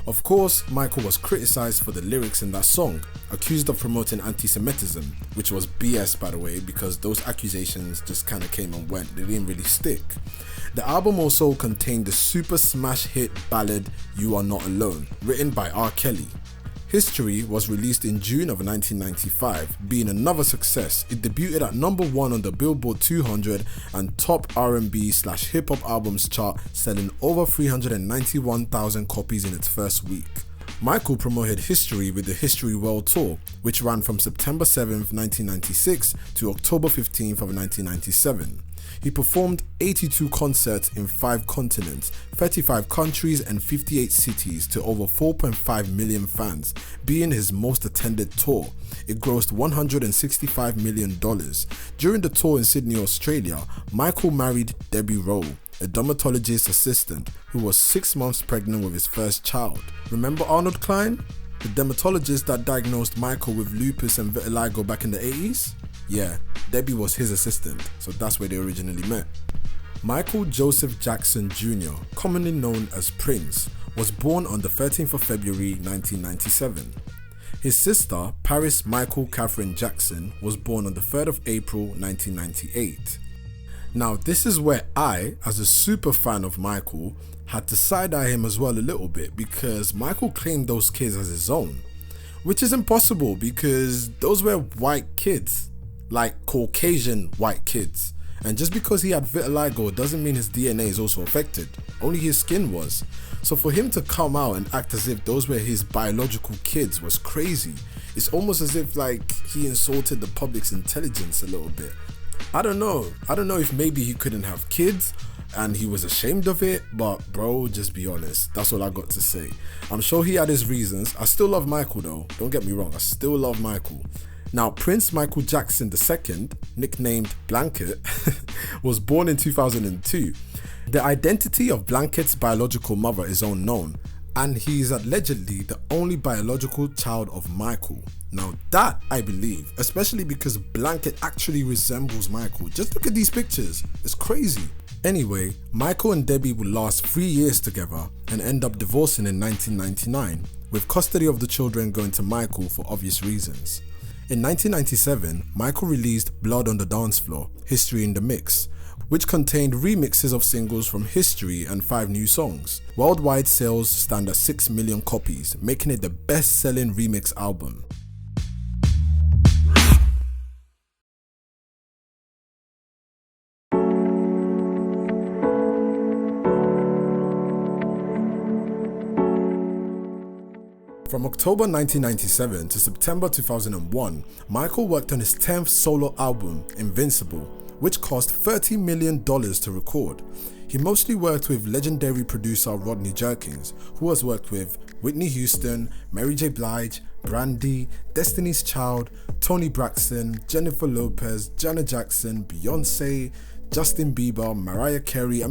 Of course, Michael was criticized for the lyrics in that song, accused of promoting anti-Semitism, which was BS by the way, because those accusations just kind of came and went, they didn't really stick. The album also contained the super smash hit ballad You Are Not Alone, written by R. Kelly. History was released in June of 1995, being another success. It debuted at number 1 on the Billboard 200 and top R&B/hip hop albums chart, selling over 391,000 copies in its first week. Michael promoted History with the History World Tour, which ran from September 7th, 1996 to October 15th of 1997. He performed 82 concerts in 5 continents, 35 countries and 58 cities to over 4.5 million fans, being his most attended tour. It grossed $165 million. During the tour in Sydney, Australia, Michael married Debbie Rowe, a dermatologist assistant who was 6 months pregnant with his first child. Remember Arnold Klein? The dermatologist that diagnosed Michael with lupus and vitiligo back in the 80s? Yeah, Debbie was his assistant, so that's where they originally met. Michael Joseph Jackson Jr., commonly known as Prince, was born on the 13th of February 1997. His sister, Paris Michael Catherine Jackson, was born on the 3rd of April 1998. Now, this is where I, as a super fan of Michael, had to side-eye him as well a little bit, because Michael claimed those kids as his own, which is impossible because those were white kids. Like Caucasian white kids, and just because he had vitiligo doesn't mean his DNA is also affected, only his skin was. So for him to come out and act as if those were his biological kids was crazy. It's almost as if like he insulted the public's intelligence a little bit. I don't know if maybe he couldn't have kids and he was ashamed of it, but bro, just be honest, that's all I got to say. I'm sure he had his reasons. I still love Michael though, don't get me wrong, I still love Michael. Now, Prince Michael Jackson II, nicknamed Blanket, was born in 2002. The identity of Blanket's biological mother is unknown, and he is allegedly the only biological child of Michael. Now that I believe, especially because Blanket actually resembles Michael. Just look at these pictures, it's crazy. Anyway, Michael and Debbie would last 3 years together and end up divorcing in 1999, with custody of the children going to Michael for obvious reasons. In 1997, Michael released Blood on the Dance Floor, History in the Mix, which contained remixes of singles from History and 5 new songs. Worldwide sales stand at 6 million copies, making it the best-selling remix album. From October 1997 to September 2001, Michael worked on his 10th solo album, Invincible, which cost $30 million to record. He mostly worked with legendary producer Rodney Jerkins, who has worked with Whitney Houston, Mary J. Blige, Brandy, Destiny's Child, Toni Braxton, Jennifer Lopez, Janet Jackson, Beyonce, Justin Bieber, Mariah Carey.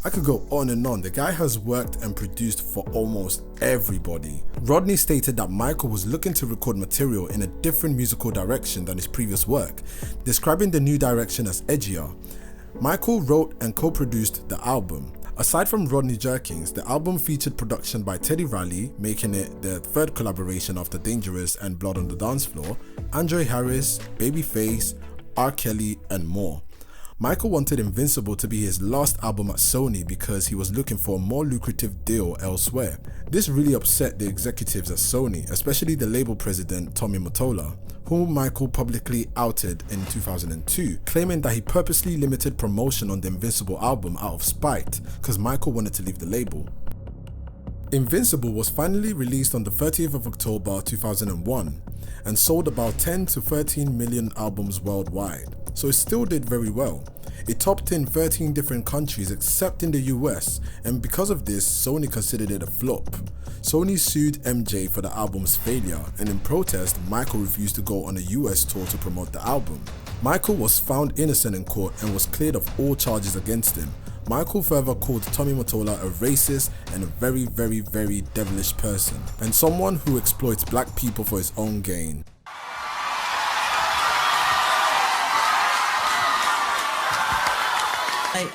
I could go on and on. The guy has worked and produced for almost everybody. Rodney stated that Michael was looking to record material in a different musical direction than his previous work, describing the new direction as edgier. Michael wrote and co-produced the album. Aside from Rodney Jerkins, the album featured production by Teddy Riley, making it the 3rd collaboration after Dangerous and Blood on the Dance Floor, Andre Harris, Babyface, R. Kelly, and more. Michael wanted Invincible to be his last album at Sony because he was looking for a more lucrative deal elsewhere. This really upset the executives at Sony, especially the label president Tommy Mottola, whom Michael publicly outed in 2002, claiming that he purposely limited promotion on the Invincible album out of spite because Michael wanted to leave the label. Invincible was finally released on the 30th of October 2001 and sold about 10 to 13 million albums worldwide, so it still did very well. It topped in 13 different countries except in the US, and because of this, Sony considered it a flop. Sony sued MJ for the album's failure, and in protest, Michael refused to go on a US tour to promote the album. Michael was found innocent in court and was cleared of all charges against him. Michael further called Tommy Mottola a racist and a very, very, very devilish person, and someone who exploits black people for his own gain.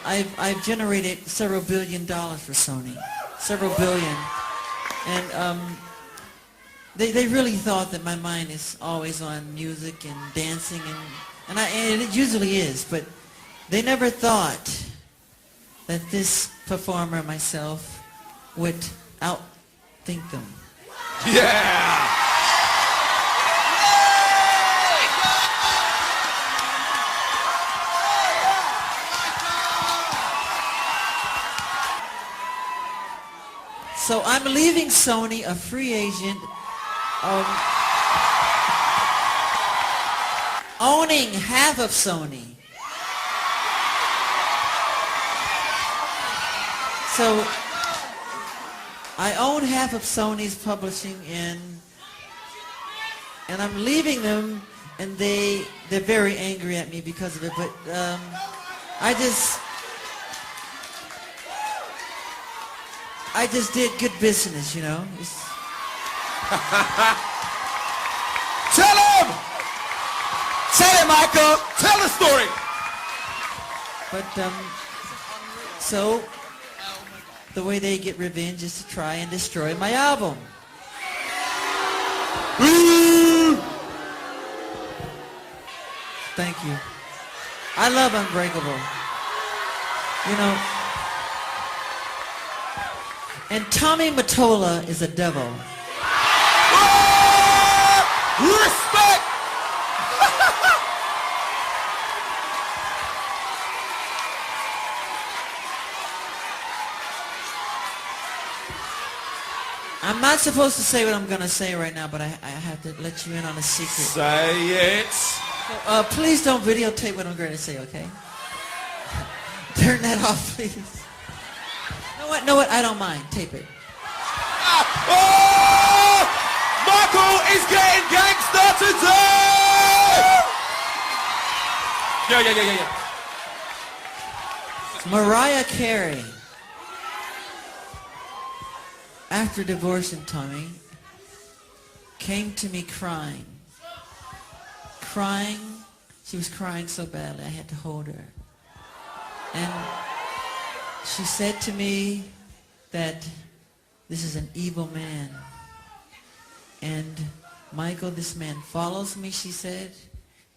I've generated several $billion for Sony. Several billion. And they really thought that my mind is always on music and dancing, and it usually is, but they never thought that this performer, myself, would outthink them. Yeah! So I'm leaving Sony a free agent, owning half of Sony. So I own half of Sony's publishing, and I'm leaving them, and they're very angry at me because of it. But I just did good business, you know. Tell him! Tell him, Michael! Tell the story! But, so, the way they get revenge is to try and destroy my album. Thank you. I love Unbreakable. You know, and Tommy Mottola is a devil. Respect! I'm not supposed to say what I'm going to say right now, but I have to let you in on a secret. Say it. So, please don't videotape what I'm going to say, okay? Turn that off, please. Know what? I don't mind. Tape it. Oh! Michael is getting gangster today! Yeah. Mariah Carey, after divorcing Tommy, came to me crying. She was crying so badly I had to hold her. And she said to me that this is an evil man. And Michael, this man follows me, she said.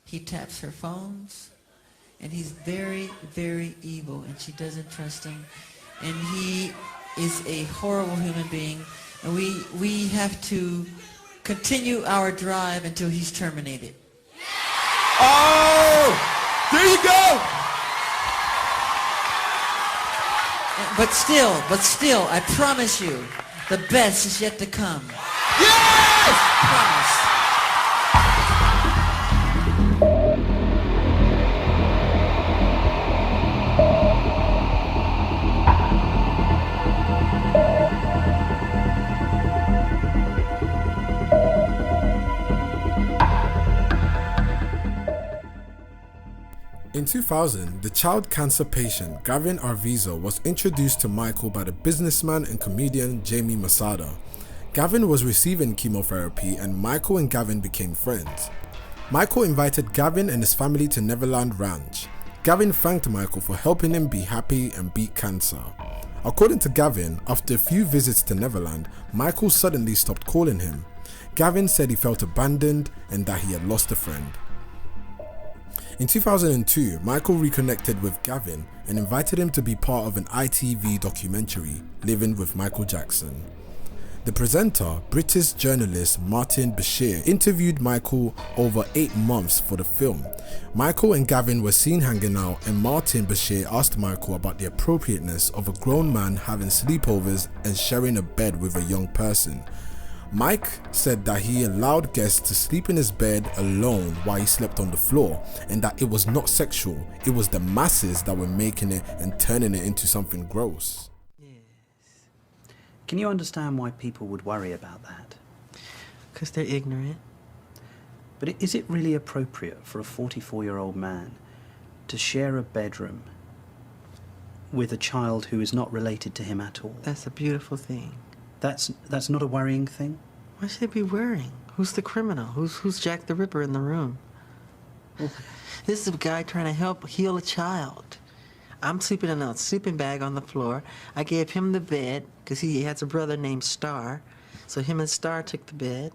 He taps her phones. And he's very, very evil, and she doesn't trust him. And he is a horrible human being. And we have to continue our drive until he's terminated. Oh! There you go! But still, I promise you, the best is yet to come. Yes! Promise. In 2000, the child cancer patient Gavin Arvizo was introduced to Michael by the businessman and comedian Jamie Masada. Gavin was receiving chemotherapy and Michael and Gavin became friends. Michael invited Gavin and his family to Neverland Ranch. Gavin thanked Michael for helping him be happy and beat cancer. According to Gavin, after a few visits to Neverland, Michael suddenly stopped calling him. Gavin said he felt abandoned and that he had lost a friend. In 2002, Michael reconnected with Gavin and invited him to be part of an ITV documentary, Living with Michael Jackson. The presenter, British journalist Martin Bashir, interviewed Michael over 8 months for the film. Michael and Gavin were seen hanging out, and Martin Bashir asked Michael about the appropriateness of a grown man having sleepovers and sharing a bed with a young person. Mike said that he allowed guests to sleep in his bed alone while he slept on the floor, and that it was not sexual, it was the masses that were making it and turning it into something gross. Can you understand why people would worry about that? Because they're ignorant. But is it really appropriate for a 44-year-old man to share a bedroom with a child who is not related to him at all? That's a beautiful thing. That's not a worrying thing? Why should it be worrying? Who's the criminal? Who's Jack the Ripper in the room? This is a guy trying to help heal a child. I'm sleeping in a sleeping bag on the floor. I gave him the bed because he has a brother named Star. So him and Star took the bed,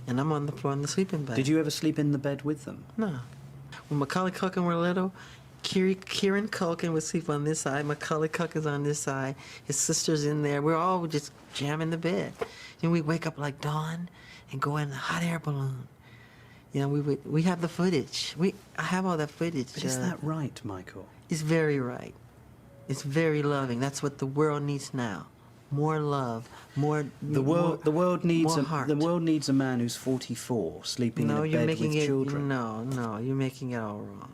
and I'm on the floor in the sleeping bag. Did you ever sleep in the bed with them? No. When Macaulay Culkin were little, Kieran Culkin would sleep on this side, Macaulay Culkin's on this side, his sister's in there. We're all just jamming the bed. And we wake up like dawn and go in a hot air balloon. You know, we have the footage. I have all that footage. But is that right, Michael? It's very right. It's very loving. That's what the world needs now. More love, more. The world needs more heart. The world needs a man who's 44 sleeping in a bed with children. No, you're making it all wrong.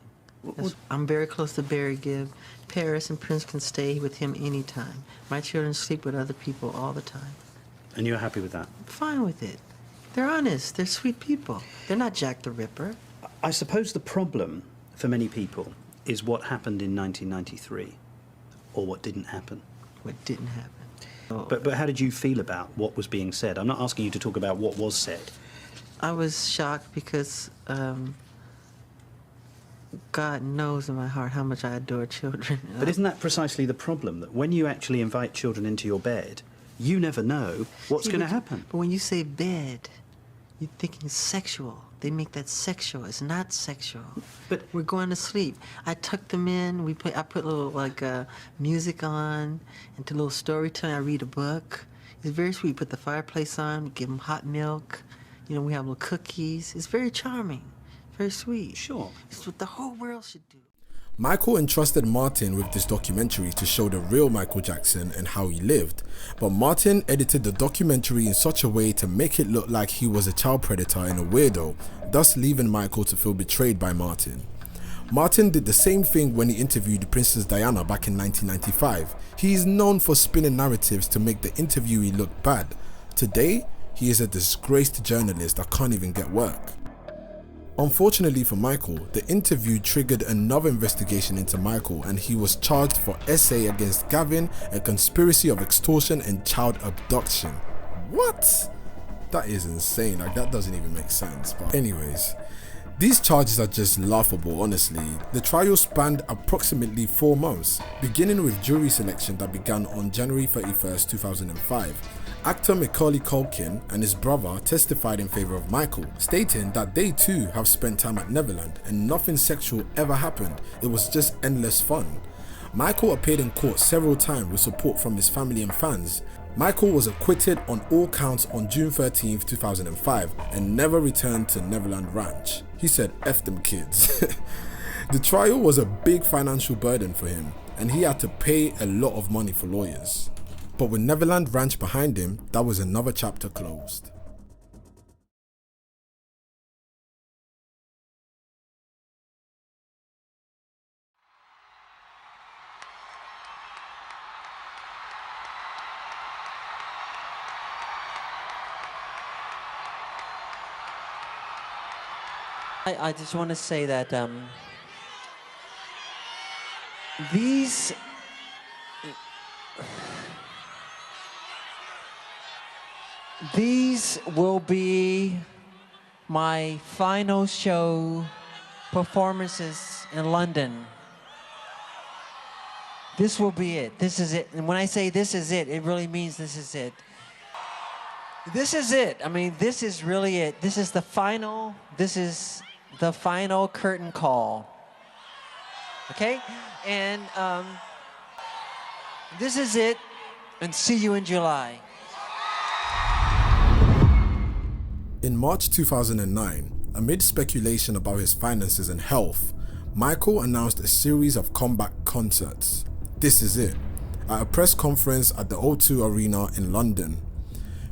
I'm very close to Barry Gibb. Paris and Prince can stay with him anytime. My children sleep with other people all the time. And you're happy with that? I'm fine with it. They're honest. They're sweet people. They're not Jack the Ripper. I suppose the problem for many people is what happened in 1993, or what didn't happen. What didn't happen. Oh. But how did you feel about what was being said? I'm not asking you to talk about what was said. I was shocked because God knows in my heart how much I adore children. But isn't that precisely the problem? That when you actually invite children into your bed, you never know what's going to happen. But when you say bed, you're thinking sexual. They make that sexual. It's not sexual. But we're going to sleep. I tuck them in. I put a little music on, and do a little storytelling. I read a book. It's very sweet. Put the fireplace on. Give them hot milk. You know, we have little cookies. It's very charming. Very sweet. Sure. It's what the whole world should do. Michael entrusted Martin with this documentary to show the real Michael Jackson and how he lived, but Martin edited the documentary in such a way to make it look like he was a child predator and a weirdo, thus leaving Michael to feel betrayed by Martin. Martin did the same thing when he interviewed Princess Diana back in 1995. He is known for spinning narratives to make the interviewee look bad. Today, he is a disgraced journalist that can't even get work. Unfortunately for Michael, the interview triggered another investigation into Michael, and he was charged for essay against Gavin, a conspiracy of extortion and child abduction. What? That is insane. Like, that doesn't even make sense. But anyways, these charges are just laughable, honestly. The trial spanned approximately 4 months, beginning with jury selection that began on January 31st, 2005. Actor Macaulay Culkin and his brother testified in favor of Michael, stating that they too have spent time at Neverland and nothing sexual ever happened. It was just endless fun. Michael appeared in court several times with support from his family and fans. Michael was acquitted on all counts on June 13th, 2005 and never returned to Neverland Ranch. He said, "F them kids." The trial was a big financial burden for him, and he had to pay a lot of money for lawyers. But with Neverland Ranch behind him, that was another chapter closed. I just want to say that these will be my final show performances in London. This will be it. This is it. And when I say this is it, it really means this is it. This is it. I mean, this is really it. This is the final curtain call. Okay? And this is it. And see you in July. In March 2009, amid speculation about his finances and health, Michael announced a series of comeback concerts. This is it, at a press conference at the O2 Arena in London.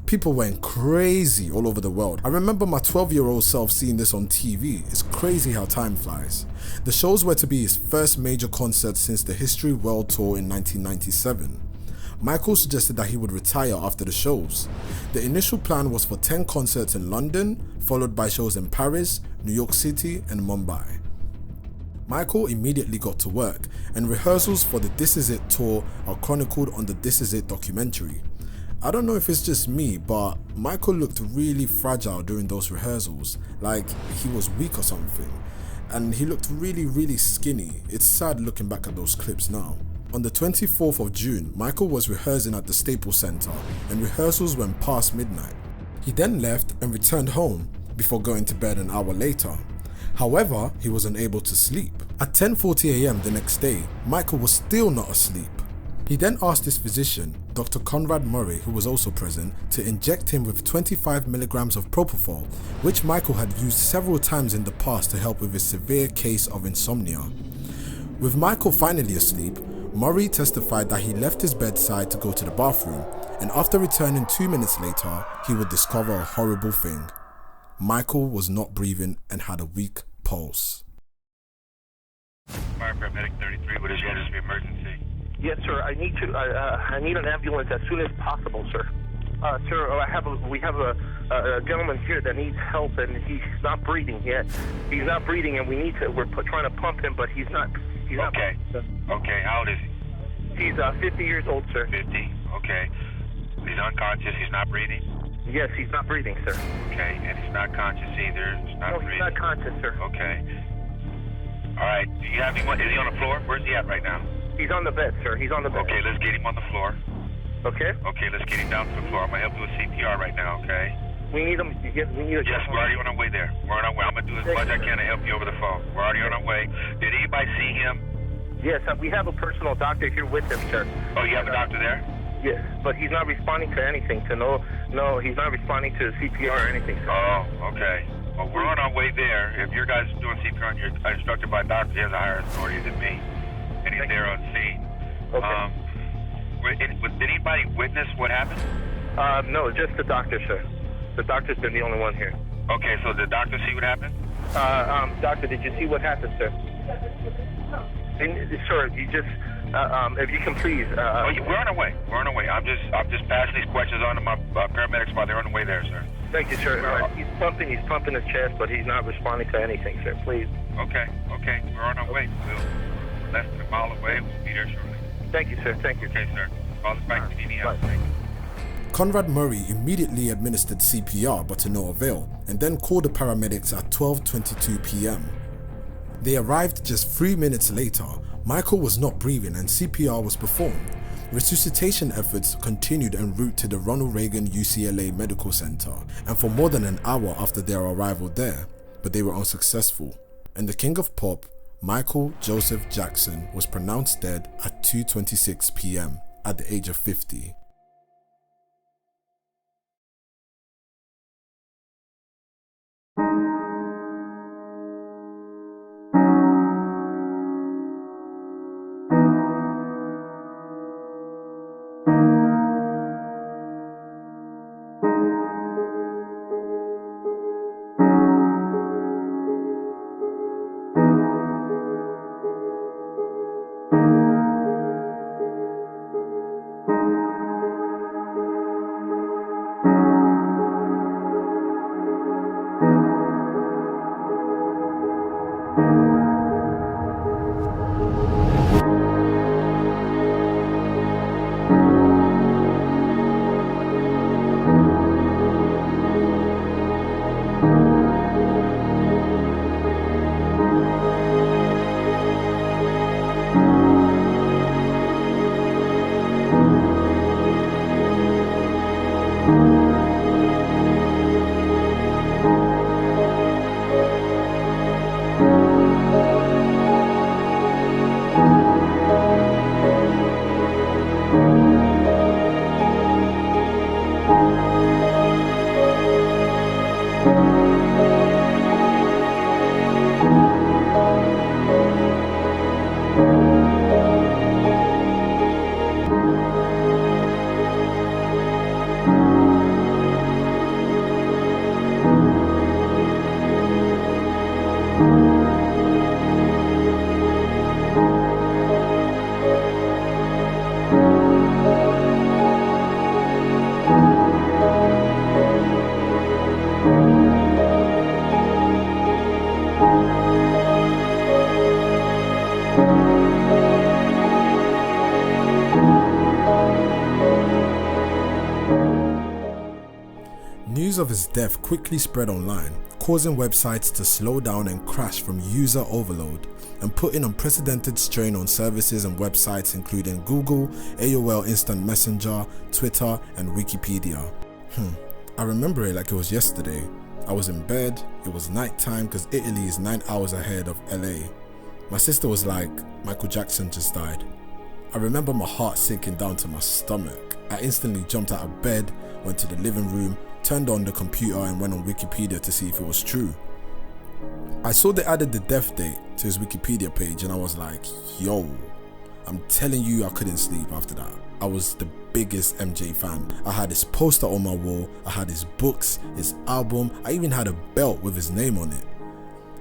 People went crazy all over the world. I remember my 12-year-old self seeing this on TV. It's crazy how time flies. The shows were to be his first major concert since the History World Tour in 1997. Michael suggested that he would retire after the shows. The initial plan was for 10 concerts in London, followed by shows in Paris, New York City, and Mumbai. Michael immediately got to work, and rehearsals for the This Is It tour are chronicled on the This Is It documentary. I don't know if it's just me, but Michael looked really fragile during those rehearsals, like he was weak or something. And he looked really skinny. It's sad looking back at those clips now. On the 24th of June, Michael was rehearsing at the Staples Center, and rehearsals went past midnight. He then left and returned home before going to bed an hour later. However, he was unable to sleep. At 10:40 a.m. the next day, Michael was still not asleep. He then asked his physician, Dr. Conrad Murray, who was also present, to inject him with 25 milligrams of propofol, which Michael had used several times in the past to help with his severe case of insomnia. With Michael finally asleep, Murray testified that he left his bedside to go to the bathroom, and after returning 2 minutes later, he would discover a horrible thing. Michael was not breathing and had a weak pulse. Fire paramedic 33, what is your emergency? Yes, sir. I need an ambulance as soon as possible, sir. Sir, we have a gentleman here that needs help, and he's not breathing yet. He's not breathing, and we're trying to pump him, but he's not. Okay. Okay. How old is he? He's 50 years old, sir. 50. Okay. He's unconscious. He's not breathing. Yes, he's not breathing, sir. Okay, and he's not conscious either. He's not breathing. He's not conscious, sir. Okay. All right. Do you have him? Is he on the floor? Where's he at right now? He's on the bed, sir. He's on the bed. Okay, let's get him on the floor. Okay. Okay, let's get him down to the floor. I'm gonna help you with CPR right now. Okay. We need him. Yes, we're already on our way there. We're on our way. I'm gonna do as much as I can to help you over the phone. We're already on our way. Did anybody see him? Yes, we have a personal doctor here with him, sir. Oh, you have a doctor there? Yes, but he's not responding to anything. No, he's not responding to CPR or anything, sir. Oh, okay. Well, we're on our way there. If your guys are doing CPR and you're instructed by a doctor, he has a higher authority than me, and he's there on scene. Okay. Did anybody witness what happened? No, just the doctor, sir. The doctor's been the only one here. Okay, so the doctor see what happened? Doctor, did you see what happened, sir? Sir, you just, if you can please. We're on our way. We're on our way. I'm just passing these questions on to my paramedics while they're on the way there, sir. Thank you, sir. He's pumping his chest, but he's not responding to anything, sir. Please. Okay. We're on our way. We're less than a mile away. We'll be there shortly. Thank you, sir. Thank you. Okay, sir. Call us back to DDL. Thank you. Conrad Murray immediately administered CPR, but to no avail, and then called the paramedics at 12:22 p.m. They arrived just 3 minutes later. Michael was not breathing and CPR was performed. Resuscitation efforts continued en route to the Ronald Reagan UCLA Medical Center, and for more than an hour after their arrival there, but they were unsuccessful. And the king of pop, Michael Joseph Jackson, was pronounced dead at 2:26 p.m. at the age of 50. News of his death quickly spread online, causing websites to slow down and crash from user overload, and putting unprecedented strain on services and websites including Google, AOL Instant Messenger, Twitter, and Wikipedia. I remember it like it was yesterday. I was in bed, it was nighttime because Italy is 9 hours ahead of LA. My sister was like, Michael Jackson just died. I remember my heart sinking down to my stomach. I instantly jumped out of bed, went to the living room, turned on the computer and went on Wikipedia to see if it was true. I saw they added the death date to his Wikipedia page and I was like, yo, I'm telling you I couldn't sleep after that. I was the biggest MJ fan. I had his poster on my wall, I had his books, his album, I even had a belt with his name on it.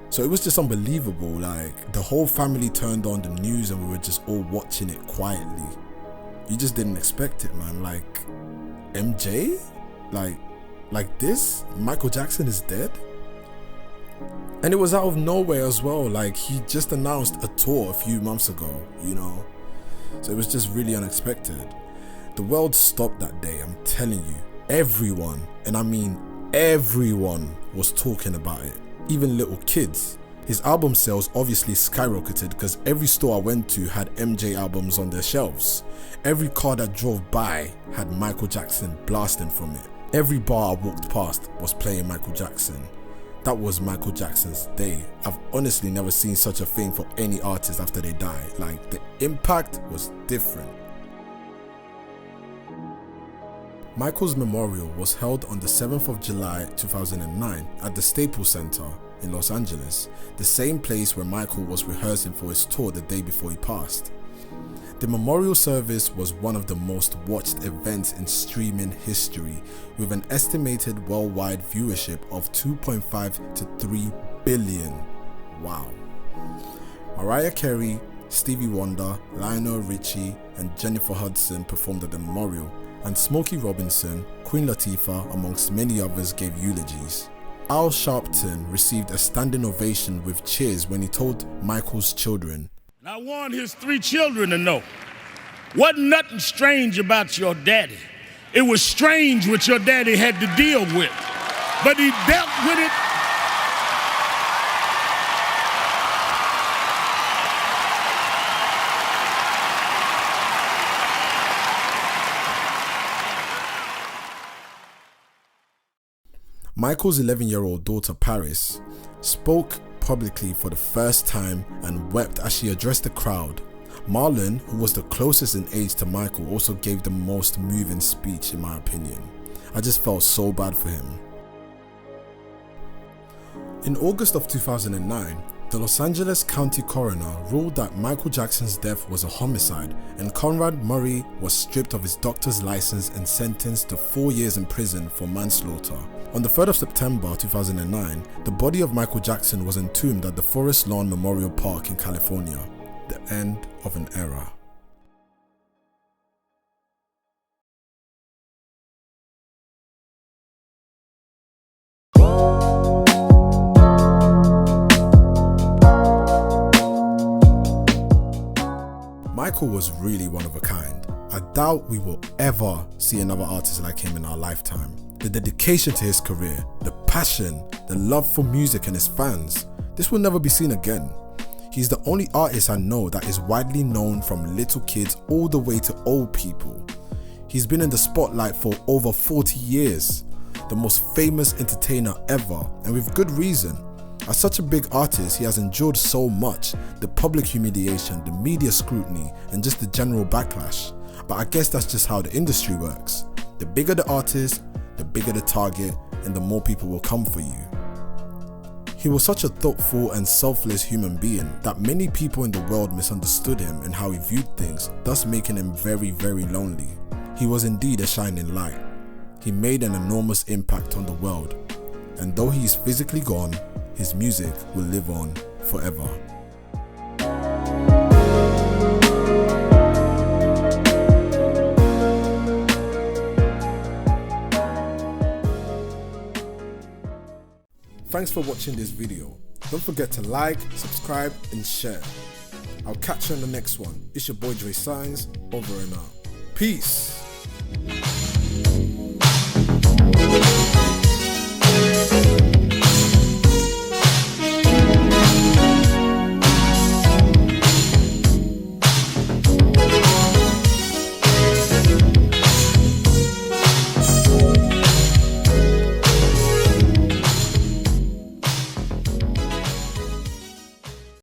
So it was just unbelievable, like the whole family turned on the news and we were just all watching it quietly. You just didn't expect it, man. Like, MJ? Like this? Michael Jackson is dead? And it was out of nowhere as well, like he just announced a tour a few months ago, you know? So it was just really unexpected. The world stopped that day, I'm telling you. Everyone, and I mean everyone, was talking about it. Even little kids. His album sales obviously skyrocketed because every store I went to had MJ albums on their shelves. Every car that drove by had Michael Jackson blasting from it. Every bar I walked past was playing Michael Jackson. That was Michael Jackson's day. I've honestly never seen such a thing for any artist after they died. Like, the impact was different. Michael's memorial was held on the 7th of July 2009 at the Staples Center in Los Angeles, the same place where Michael was rehearsing for his tour the day before he passed. The memorial service was one of the most watched events in streaming history, with an estimated worldwide viewership of 2.5 to 3 billion. Wow. Mariah Carey, Stevie Wonder, Lionel Richie, and Jennifer Hudson performed at the memorial, and Smokey Robinson, Queen Latifah, amongst many others, gave eulogies. Al Sharpton received a standing ovation with cheers when he told Michael's children, I want his 3 children to know, wasn't nothing strange about your daddy. It was strange what your daddy had to deal with, but he dealt with it. Michael's 11-year-old daughter Paris spoke publicly for the first time and wept as she addressed the crowd. Marlon, who was the closest in age to Michael, also gave the most moving speech in my opinion. I just felt so bad for him. In August of 2009, the Los Angeles County Coroner ruled that Michael Jackson's death was a homicide and Conrad Murray was stripped of his doctor's license and sentenced to 4 years in prison for manslaughter. On the 3rd of September 2009, the body of Michael Jackson was entombed at the Forest Lawn Memorial Park in California. The end of an era. Michael was really one of a kind. I doubt we will ever see another artist like him in our lifetime. The dedication to his career, the passion, the love for music and his fans, this will never be seen again. He's the only artist I know that is widely known from little kids all the way to old people. He's been in the spotlight for over 40 years, the most famous entertainer ever, and with good reason. As such a big artist, he has endured so much, the public humiliation, the media scrutiny, and just the general backlash. But I guess that's just how the industry works. The bigger the artist, the bigger the target, and the more people will come for you. He was such a thoughtful and selfless human being that many people in the world misunderstood him and how he viewed things, thus making him very, very lonely. He was indeed a shining light. He made an enormous impact on the world, and though he is physically gone, his music will live on forever. Thanks for watching this video. Don't forget to like, subscribe, and share. I'll catch you on the next one. It's your boy Dre Signs, over and out. Peace.